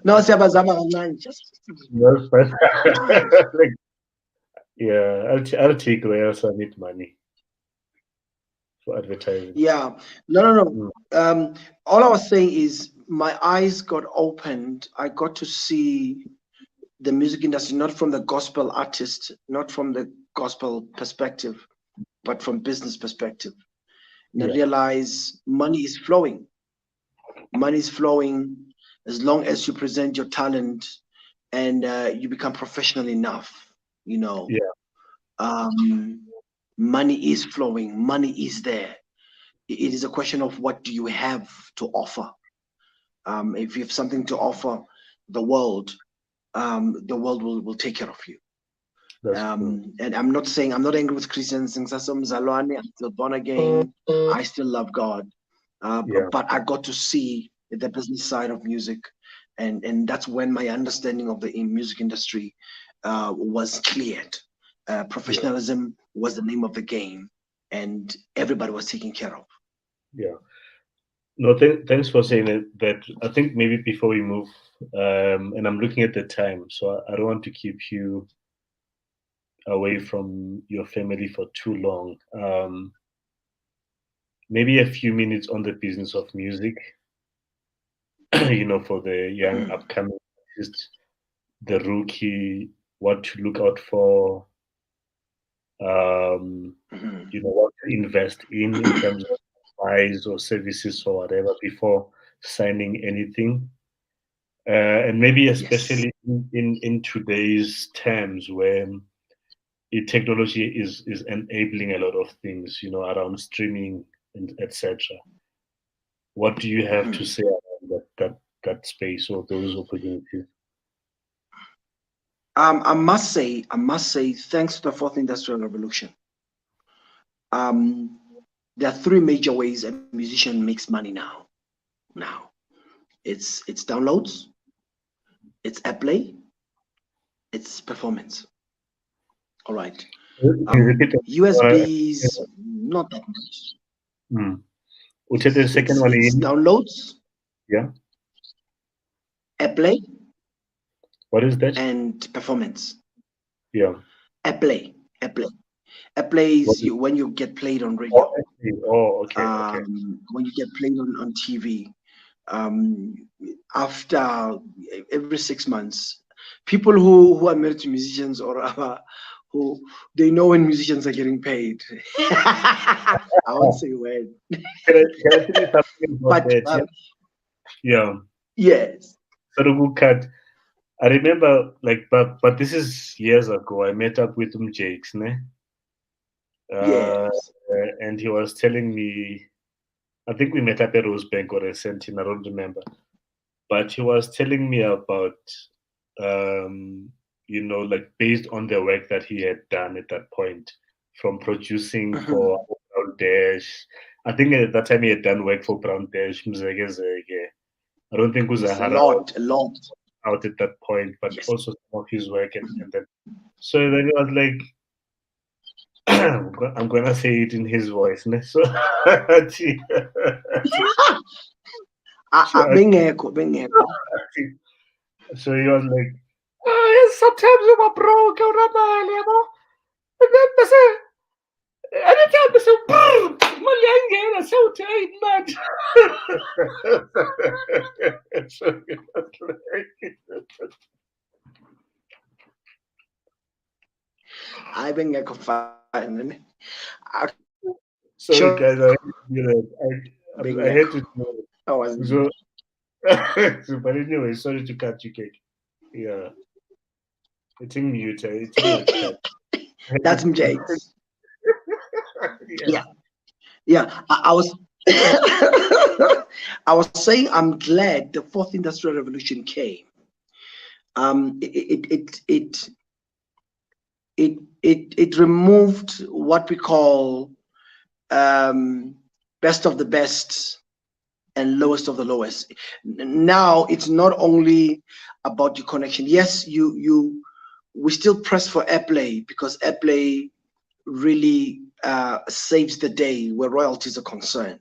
No, siyabazama kancane. Just Like, yeah, I'll take where else I need money for advertising. Yeah. No. All I was saying is my eyes got opened. I got to see the music industry not from the gospel artist, not from the gospel perspective, but from business perspective. And I realize money is flowing. Money is flowing as long as you present your talent and you become professional enough. Money is flowing. Money is there. It is a question of what do you have to offer. If you have something to offer the world will take care of you. And I'm not angry with Christians. I'm still born again. I still love God. But I got to see the business side of music, and that's when my understanding of the music industry was cleared. Professionalism was the name of the game, and everybody was taken care of. Yeah. No, thanks for saying that. I think maybe before we move, and I'm looking at the time, so I don't want to keep you away from your family for too long. Maybe a few minutes on the business of music, for the young upcoming artist, the rookie, what to look out for, what to invest in terms of buys or services or whatever before signing anything. And maybe especially in today's terms where technology is enabling a lot of things, around streaming and etc. What do you have to say about that space or those opportunities? I must say, thanks to the fourth industrial revolution, there are three major ways a musician makes money now. It's downloads, it's airplay, it's performance. All right. USBs, not that much. Which is the second one? Downloads. Yeah. Airplay. What is that? And performance. Yeah. Airplay. Airplay is when you get played on radio. Okay. When you get played on TV. After every 6 months, People who are married to musicians or who they know when musicians are getting paid. I won't say when, Can I tell you something about but that? Yeah. yes, So the good cut. I remember, like, but this is years ago. I met up with Jakes, ne? Uh, yes. and he was telling me, I think we met up at Rosebank or a Sentin, I don't remember. But he was telling me about, like based on the work that he had done at that point, from producing Mhm. for Brown Dash. I think at that time he had done work for Brown Dash, Mzege Zege. I don't think It's a Uzahara was lot, a lot. out at that point, but Yes. also some of his work and then. So then he was like, I'm gonna say it in his voice, ne? So, so, Bengekho, bengekho. so he was like, oh, yes, sometimes you are broke, you're not yabo. And then they say, anytime they say, money ain't getting a shout, ain't mad. So he was like, I bengekho fine. sorry, Actually, guys, I had to do that. I had bengekho. to do it. I wasn't. So, but anyway, sorry to cut you, cake. Yeah, it's in mute. It's in your chat. That's Mjade's. Yeah. Yeah, yeah. I was I was saying I'm glad the fourth industrial revolution came. It removed what we call um, best of the best and lowest of the lowest. Now it's not only about your connection. Yes, we still press for airplay because airplay really saves the day where royalties are concerned.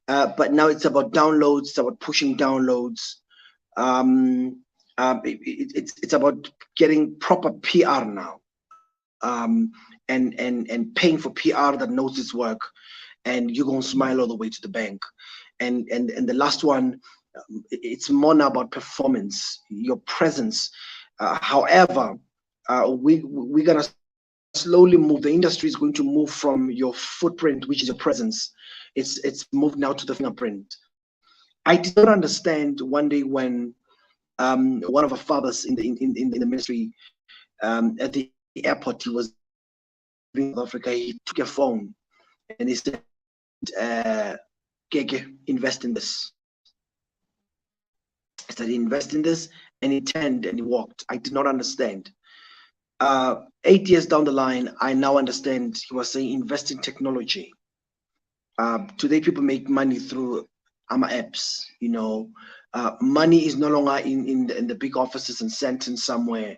But now it's about downloads. It's about pushing downloads. Um, it's about getting proper PR now, and paying for PR that knows its work, and you're gonna smile all the way to the bank. And the last one, it's more now about performance, your presence. However, we're gonna slowly move. The industry is going to move from your footprint, which is your presence. It's moved now to the fingerprint. I did not understand one day when one of our fathers in the ministry at the airport, he was in South Africa. He took a phone and he said, Keke, invest in this. He said, invest in this, and he turned and he walked. I did not understand. 8 years down the line, I now understand. He was saying invest in technology. Today, people make money through AMA apps. Money is no longer in the big offices and centers somewhere.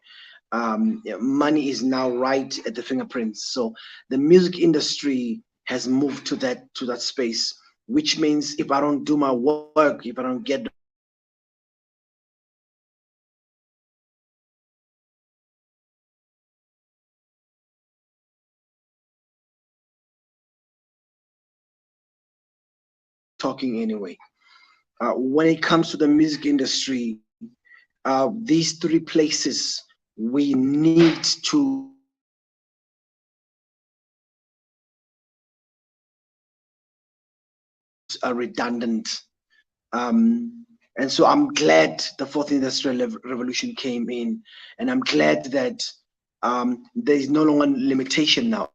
Money is now right at the fingerprints. So the music industry has moved to that space, which means if I don't do my work, if I don't get talking anyway. When it comes to the music industry, these three places we need to redundant. And so I'm glad the fourth industrial revolution came in, and I'm glad that there is no longer limitation now.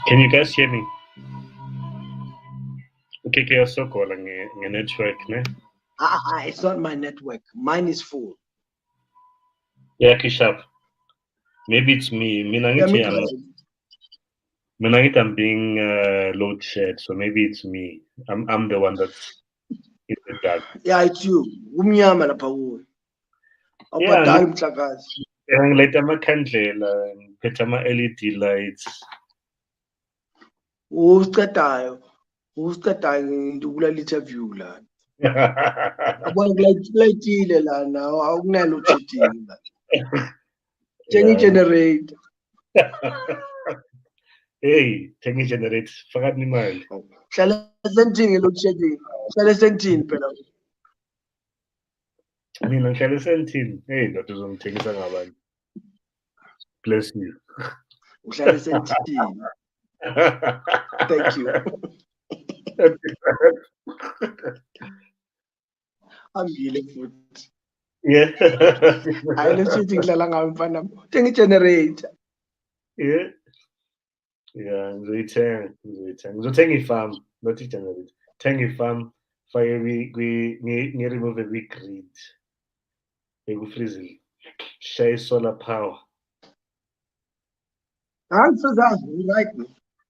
Can you guys hear me? Okay, uyasogola nge-network, ne? It's not my network. Mine is full. Yeah, Kishap. Maybe it's me. Mina Yeah, ngithi me I'm being load shed, so maybe it's me. I'm the one that's in the dark. yeah, it's you. Umnyama lapha kuwe. Yeah, Awubhadali umhlakazi. ngiletha amakhandlela, ngiphethe ama-LED lights. Usiqedayo ngibulela interview la. Abona kulayitile lana akunalo load-shedding la. Thenga i-generator. Hey, thenga i-generator. Phakathi imali. Hlala esentini nge-load-shedding. Hlala esentini phela. Mina ngihlala esentini. Hey, ndoda uzongithengisa ngabantu. Bless you. Uhlala esentini. Thank you. Ambile futhi. Yeah. Hayi load-shedding ngihlala ngayo mfana. Thenga i-generator. Yeah. Yeah, ngizothenga. Ngizothenga i-farm, not i-generator. Thenga i-farm, fake ngi-remove kwi-grid. Ekufrizile. Shaya i-solar power. Angisazazi, right?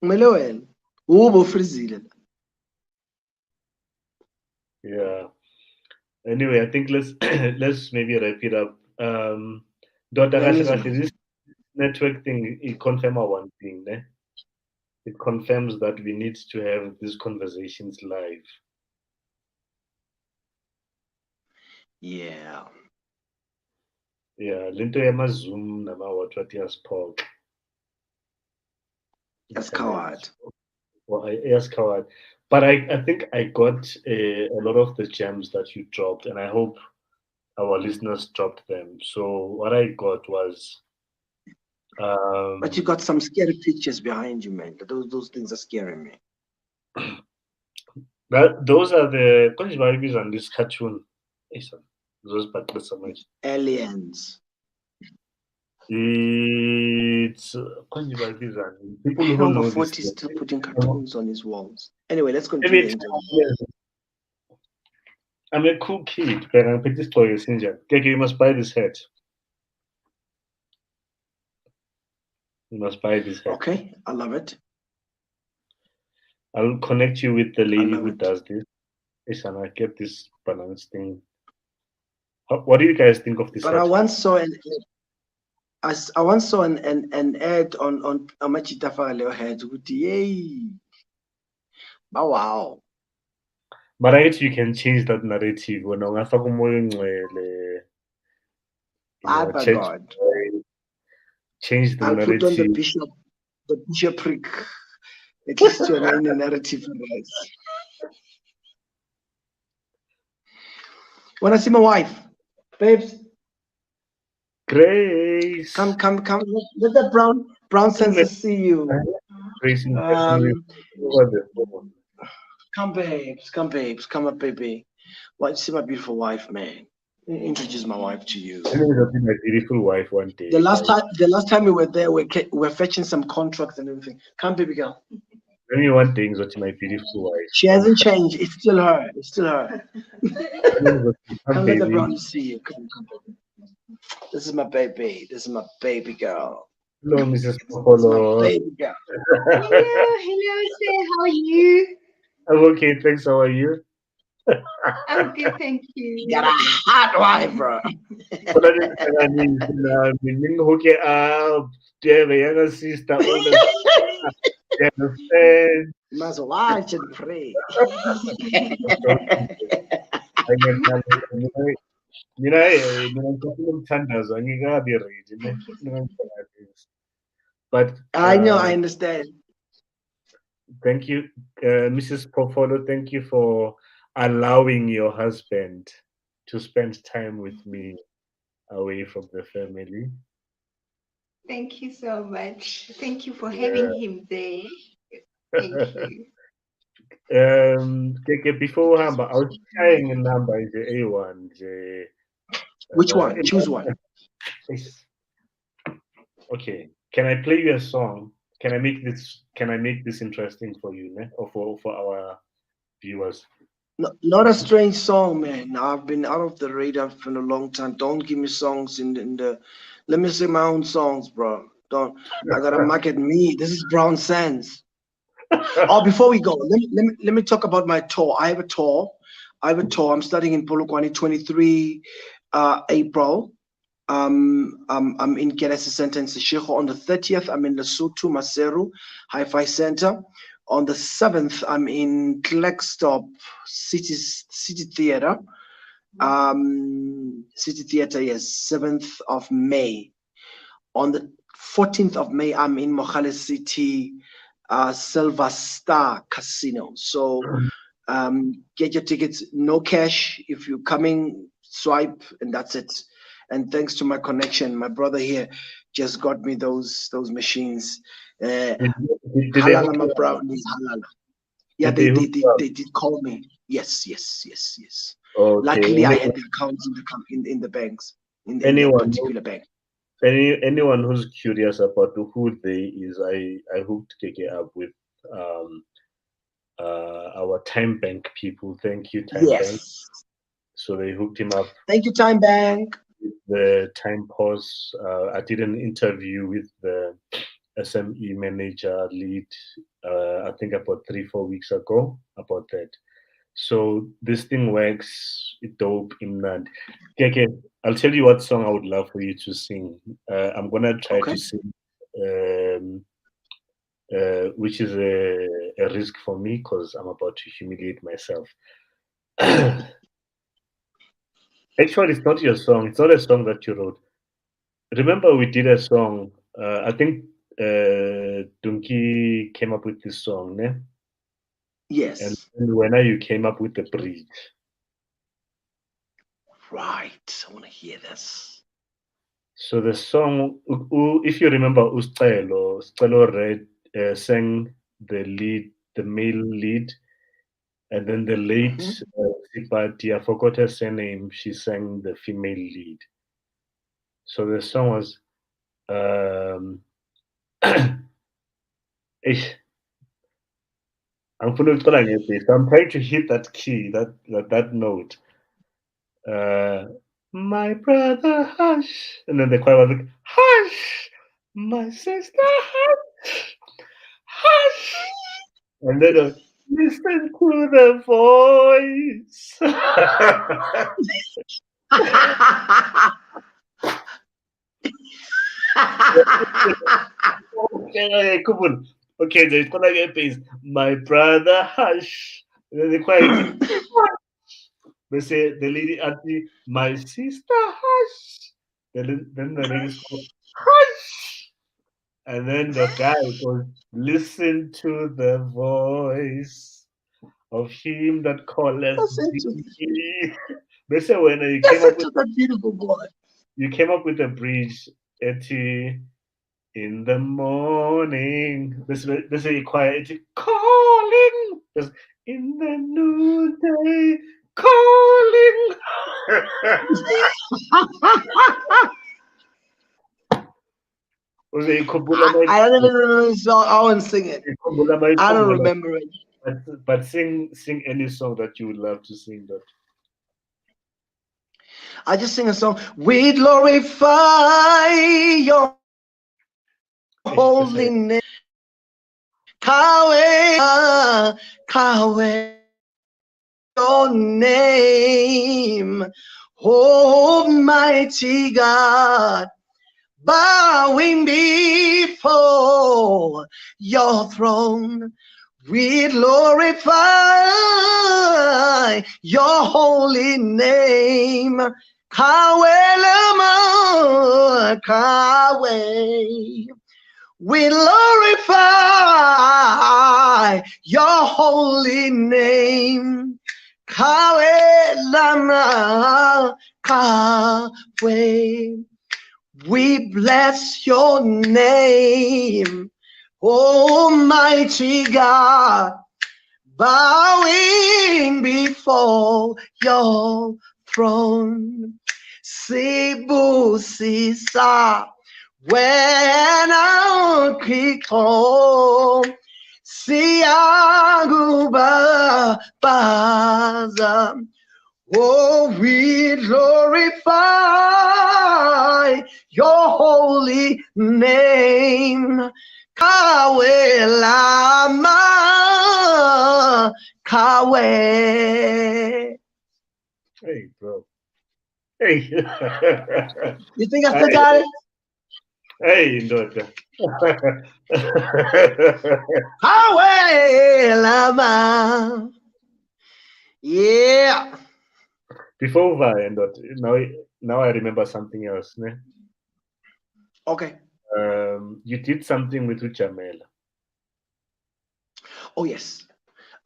Kumele wena. Ube ufrizile. Yeah. Anyway, I think let's maybe wrap it up. Dr. This network thing, it confirms one thing, ne? It confirms that we need to have these conversations live. Yeah. Yeah, linto yama Zoom nama what spoke. That's coward. Well, yes, coward. But I think I got a lot of the gems that you dropped, and I hope our listeners dropped them. So what I got was. But you got some scary pictures behind you, man. Those things are scaring me. Those are the babies on this cartoon. Those but so much. Aliens. It's people who Over know 40 this. still putting cartoons on his walls. Anyway, let's continue. I'm a cool kid, but I'm pretty story. Keke, you must buy this hat. You must buy this hat. Okay, I love it. I'll connect you with the lady who does this. And I get this balance thing. What do you guys think of this? But hat? I once saw an ad on Amachita Fale head with yay. Oh wow. But I guess you can change that narrative when God. Change the I'll narrative. put on the bishopric. At least you're in a narrative for us. Wanna see my wife? Babes. Grace. Come. Let the BrownSense see you. Grace, come babes, come up, baby. Want to see my beautiful wife, man? Introduce my wife to you. My beautiful wife one day. The last time we were there, we're fetching some contracts and everything. Come, baby girl. Let me one thing, what's my beautiful wife? She hasn't changed. It's still her. Come let the Brown see you. Come, baby. This is my baby. This is my baby girl. Hello, Mrs. Phoofolo. Baby girl. Hello, sir. How are you? I'm okay, thanks. How are you? I'm good, thank you. You got a hot wife, bro. Do you have a younger sister? You must watch and pray. But I know, I understand. Thank you, Mrs. Phoofolo. Thank you for allowing your husband to spend time with me away from the family. Thank you so much. Thank you for having him there. Thank you. Before I was trying a number is A1. Which one? Choose one. Okay. can I play you a song? Can I make this interesting for you, ne? Or for our viewers? No, not a strange song, man. I've been out of the radar for a long time. Don't give me songs in the. Let me sing my own songs, bro. Don't. I gotta market me. This is BrownSense. Oh, before we go, let me talk about my tour. I have a tour. I'm starting in Polokwane 23 April. I'm in Kekeletso Center in Seshego on the 30th. I'm in Lesotho, Maseru Hi-Fi Center. On the 7th, I'm in Klerksdorp City Theater. City Theater, yes, 7th of May. On the 14th of May, I'm in Mogale City Silver Star Casino. So get your tickets, no cash. If you're coming, swipe, and that's it. And thanks to my connection, my brother here just got me those machines. Did they Halala, hook my you up? brownies, halala. Yeah, Did they hook you up? did call me. Yes. Okay. Luckily, I had the accounts in the banks in the Anyone particular bank. anyone who's curious about who they is, I hooked Keke up with our Time Bank people. Thank you, Time Bank. Yes. So they hooked him up Thank you, Time Bank. with the time pause. I did an interview with the SME manager lead, I think about 3-4 weeks ago about that. So this thing works, it dope in that. Keke, I'll tell you what song I would love for you to sing. I'm gonna try Okay. to sing, which is a risk for me because I'm about to humiliate myself. Actually, it's not your song. It's not a song that you wrote. Remember, we did a song. I think Dunki came up with this song, ne? Yes. And when you came up with the bridge. Right. I want to hear this. So the song, if you remember, Uscelo read, sang the lead, the male lead, and then the late Sipati, I forgot her surname, she sang the female lead. So the song was, ish, I'm trying to hit that key, that note. My brother, hush, and then the choir was like, hush, my sister, hush, hush, and then listen to the voice. Okay, come on. Okay, the choir get pace. My brother, hush, and then the choir said, they say the lady auntie, my sister, hush. Then the lady goes, hush. And then the guy goes, listen to the voice of him that calleth Listen to thee. They say when listen to that beautiful boy. you came up with a bridge, Eti, in the morning. This say you quiet, Eti, calling. Just in the noonday, calling. I don't even remember the song. I won't sing it. I don't remember it. But sing any song that you would love to sing. That I just sing a song. We glorify your holy name. Kawe, Kawe, your name, Almighty God, bowing before your throne. We glorify your holy name. Kawe lama, Kawe. We glorify your holy name. Kawe lama, Kawe. We bless your name, Almighty God, bowing before your throne. Sibusisa when I Kiko Siagubabaza. Oh, we glorify your holy name. Kawe Lama Kawe. Hey, bro. Hey. You think I still got it? Hey, daughter. Kawe Lama. Yeah. Before Vi and daughter, now I remember something else. Ne? Okay. You did something with Uchamela. Oh yes.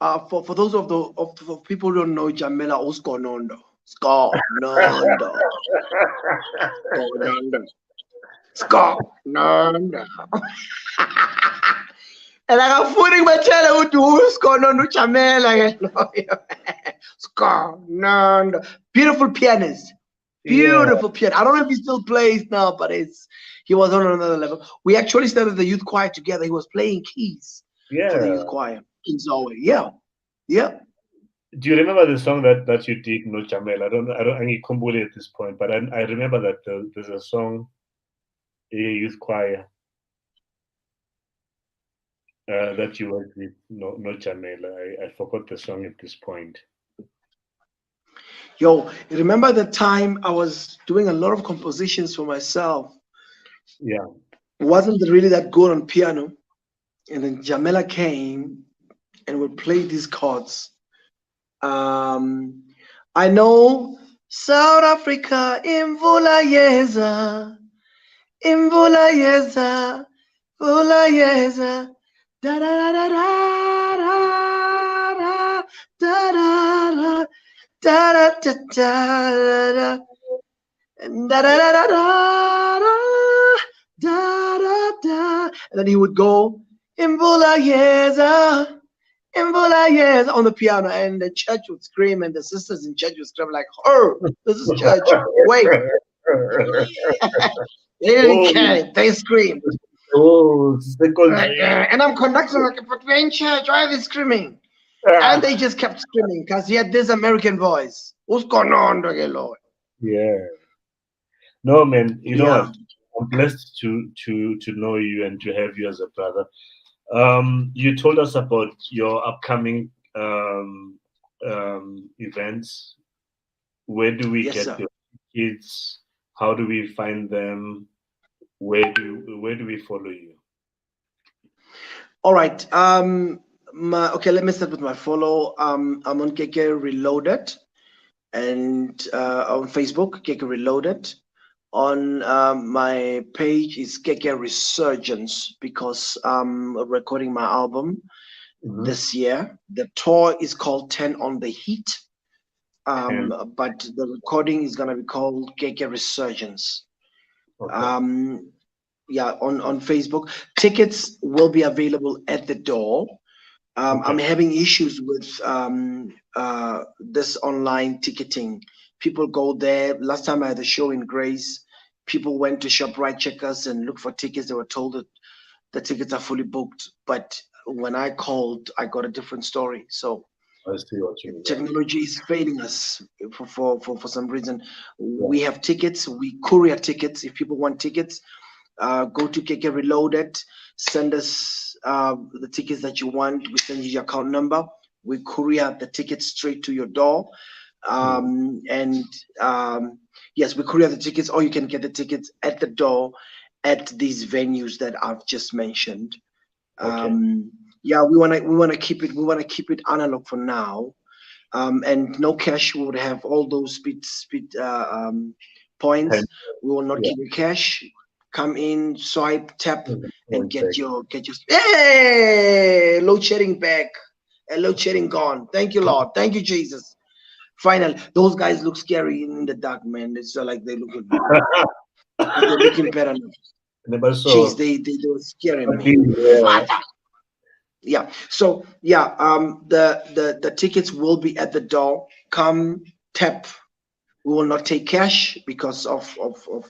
For those of the people who don't know Jamela Uskonondo. Skonondo. Skonondo. And I got footing my channel with Uskonondo Jamela. Skonondo. Beautiful pianist. Beautiful piano. I don't know if he still plays now, but he was on another level. We actually started the youth choir together. He was playing keys for the youth choir in Zoe. Yeah. Do you remember the song that you did, No Chamel? I don't kumbule at this point, but I remember that there's a song, a youth choir, that you worked with, No Chamel. I forgot the song at this point. Yo, remember the time I was doing a lot of compositions for myself? Yeah. Wasn't really that good on piano. And then Jamela came and would play these chords. I know South Africa, Imvula Yeza, Imvula Yeza, Vula Yeza, da da da da da da da da da da da da da da da da da, and then he would go Imvula Yeza, Imvula Yeza on the piano, and the church would scream, and the sisters in church would scream like, "Oh, this is church! Wait!" They didn't care. They screamed. Oh, and I'm conducting like, "But we're in church. Why are they screaming?" And they just kept screaming because he had this American voice. What's going on, Lord? Yeah. No, man. You know what? I'm blessed to know you and to have you as a brother. You told us about your upcoming events. Where do we get your kids? How do we find them? Where do we follow you? All right. Okay, let me start with my follow. I'm on Keke Reloaded, and on Facebook, Keke Reloaded. On my page is Keke Resurgence, because I'm recording my album this year. The tour is called 10 on the Heat, but the recording is gonna be called Keke Resurgence. Okay. Yeah, on Facebook. Tickets will be available at the door. I'm having issues with this online ticketing. People go there. Last time I had a show in Grace, people went to ShopRite Checkers and looked for tickets. They were told that the tickets are fully booked. But when I called, I got a different story. So I see what you mean. Technology is failing us for some reason. We have tickets. We courier tickets. If people want tickets, go to Keke Reloaded. Send us the tickets that you want. We send you your account number. We courier the tickets straight to your door. Yes, we courier the tickets, or you can get the tickets at the door at these venues that I've just mentioned. Yeah, we wanna keep it analog for now, and no cash. We would have all those speed points. We will not give you cash. Come in, swipe, tap, and get your. Hey, load shedding back, and load shedding gone. Thank you, Lord. Thank you, Jesus. Finally, those guys look scary in the dark, man. It's like they're looking better now. Jeez, they were scaring me. Yeah. So yeah, the tickets will be at the door. Come, tap, We will not take cash because of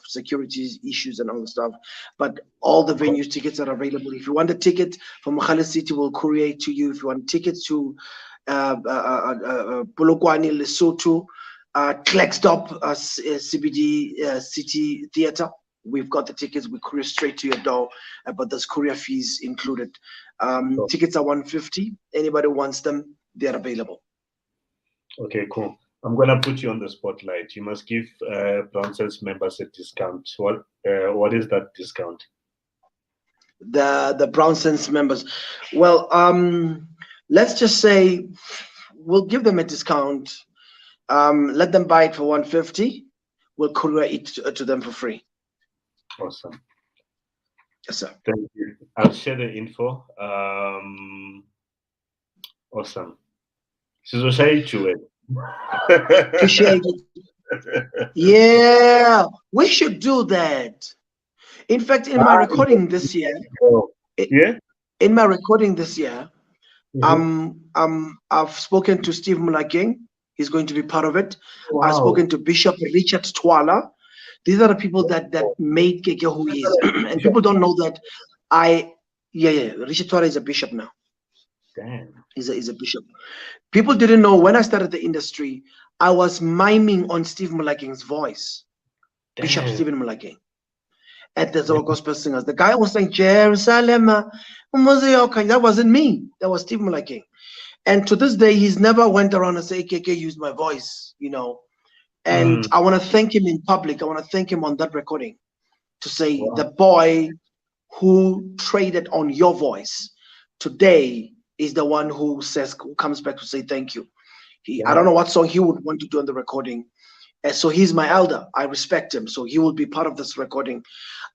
security issues and all the stuff. But all the venue tickets are available. If you want a ticket from Mogale City, we'll courier it to you. If you want tickets to Polokwane, Lesotho, Klerksdorp, CBD City Theatre, we've got the tickets. We courier straight to your door, but there's courier fees included. Tickets are 150. Anybody wants them, they're available. Okay, cool. I'm gonna put you on the spotlight. You must give BrownSense members a discount. What is that discount? The BrownSense members. Well, let's just say we'll give them a discount. Let them buy it for 150. We'll courier it to them for free. Awesome. Yes, sir. Thank you. I'll share the info. Awesome. Appreciate it. Yeah, we should do that. In fact, in my recording this year, in my recording this year, I've spoken to Steve Mulakeng. He's going to be part of it. Wow. I've spoken to Bishop Richard Twala. These are the people that made Keke who he is. And people don't know that Richard Twala is a bishop now. Damn. He's a bishop. People didn't know when I started the industry, I was miming on Steve Mulakeng's voice. Damn. Bishop Stephen Mulakeng at the Zolo Gospel Singers. The guy was saying, Jerusalem, that wasn't me. That was Steve Mulakeng. And to this day, he's never went around and said, KK used my voice, you know. And I want to thank him in public. I want to thank him on that recording to say, the boy who traded on your voice today is the one who comes back to say thank you. I don't know what song he would want to do on the recording. And so he's my elder. I respect him. So he will be part of this recording.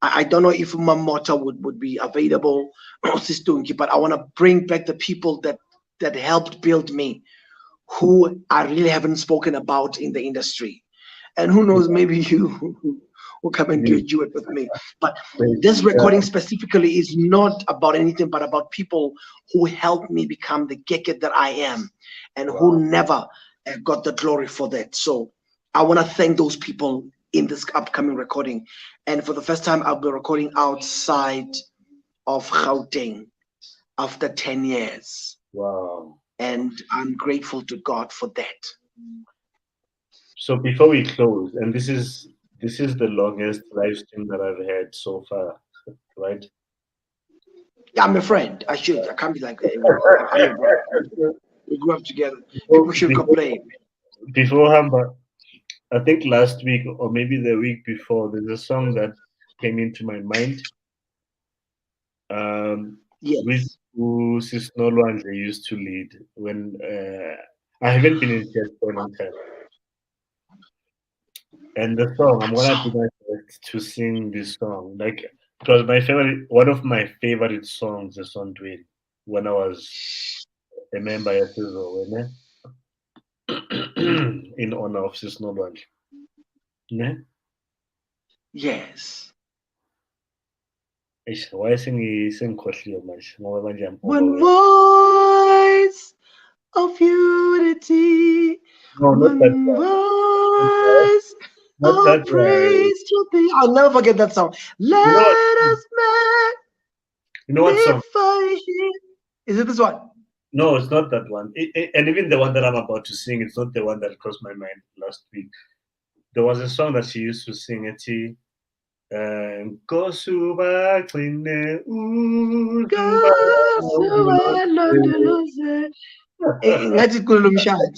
I don't know if Mamota would be available, but I want to bring back the people that helped build me, who I really haven't spoken about in the industry. And who knows, maybe you will come and do a duet with me. But this recording specifically is not about anything but about people who helped me become the Keke that I am, and who never got the glory for that. So I want to thank those people in this upcoming recording. And for the first time, I'll be recording outside of Gauteng after 10 years. Wow. And I'm grateful to God for that. So before we close, and this is the longest live stream that I've had so far, right? Yeah, I'm a friend. I can't be like that. I'm your brother. We grew up together. People should complain. Before Hamba, I think last week or maybe the week before, there's a song that came into my mind. Which Sis Nolwandle used to lead when I haven't been in church for a long time. And the song, I'm gonna do my best to sing this song. Like, it was one of my favorite songs, the song Dwayne, when I was a member of SSO, in honor of Sis Nolwandle. Yeah? Yes. Why sing Kotlio much? One voice of unity. No, not one voice of praise to thee. I'll never forget that song. Let us You know what song? Is it this one? No, it's not that one. And even the one that I'm about to sing, it's not the one that crossed my mind last week. There was a song that she used to sing. Ngathi kulo mshado.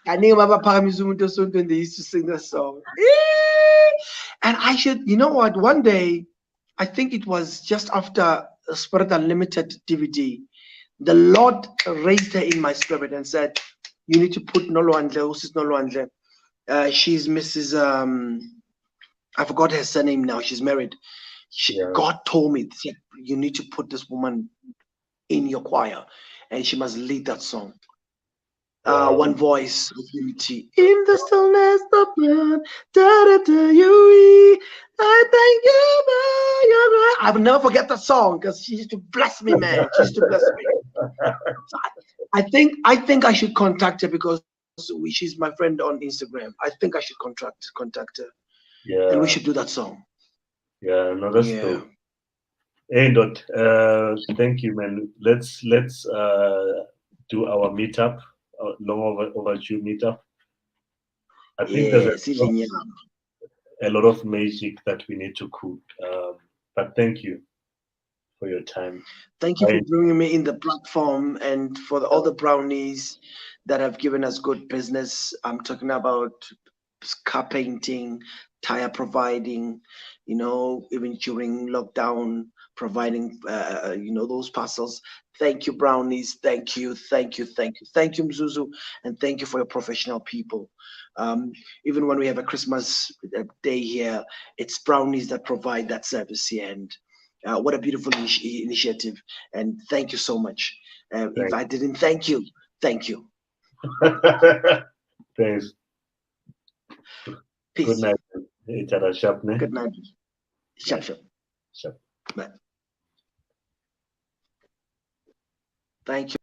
Kaningi babaphakamisa umuntu esontweni, they used to sing that song. And I should, you know what, one day, I think it was just after Spirit Unlimited DVD, the Lord raised her in my spirit and said, you need to put Nolwandle, Sis Nolwandle. She's Mrs. I forgot her surname now. She's married. God told me, you need to put this woman in your choir, and she must lead that song. One voice of unity. In the stillness of man, I thank you by your grace. I will never forget that song because she used to bless me, man. She used to bless me. So I think I should contact her because she's my friend on Instagram. I think I should contact her. Yeah. And we should do that song. Yeah, no, that's dope. Hey, Dot, thank you, man. Let's do our meetup, long overdue meetup. I think there's a lot of magic that we need to cook. But thank you for your time. Thank you for bringing me in the platform and for all the brownies that have given us good business. I'm talking about car painting, tire providing, even during lockdown, providing, those parcels. Thank you, brownies. Thank you, thank you, thank you. Thank you, Mzuzu, and thank you for your professional people. Even when we have a Christmas day here, it's brownies that provide that service here. And what a beautiful initiative. And thank you so much. If I didn't thank you, thank you. Thanks. Peace. Good night. Good night. Sharp. Bye. Thank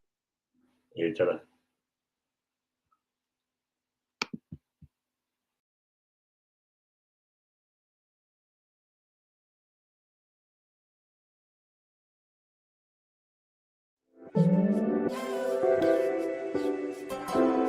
you.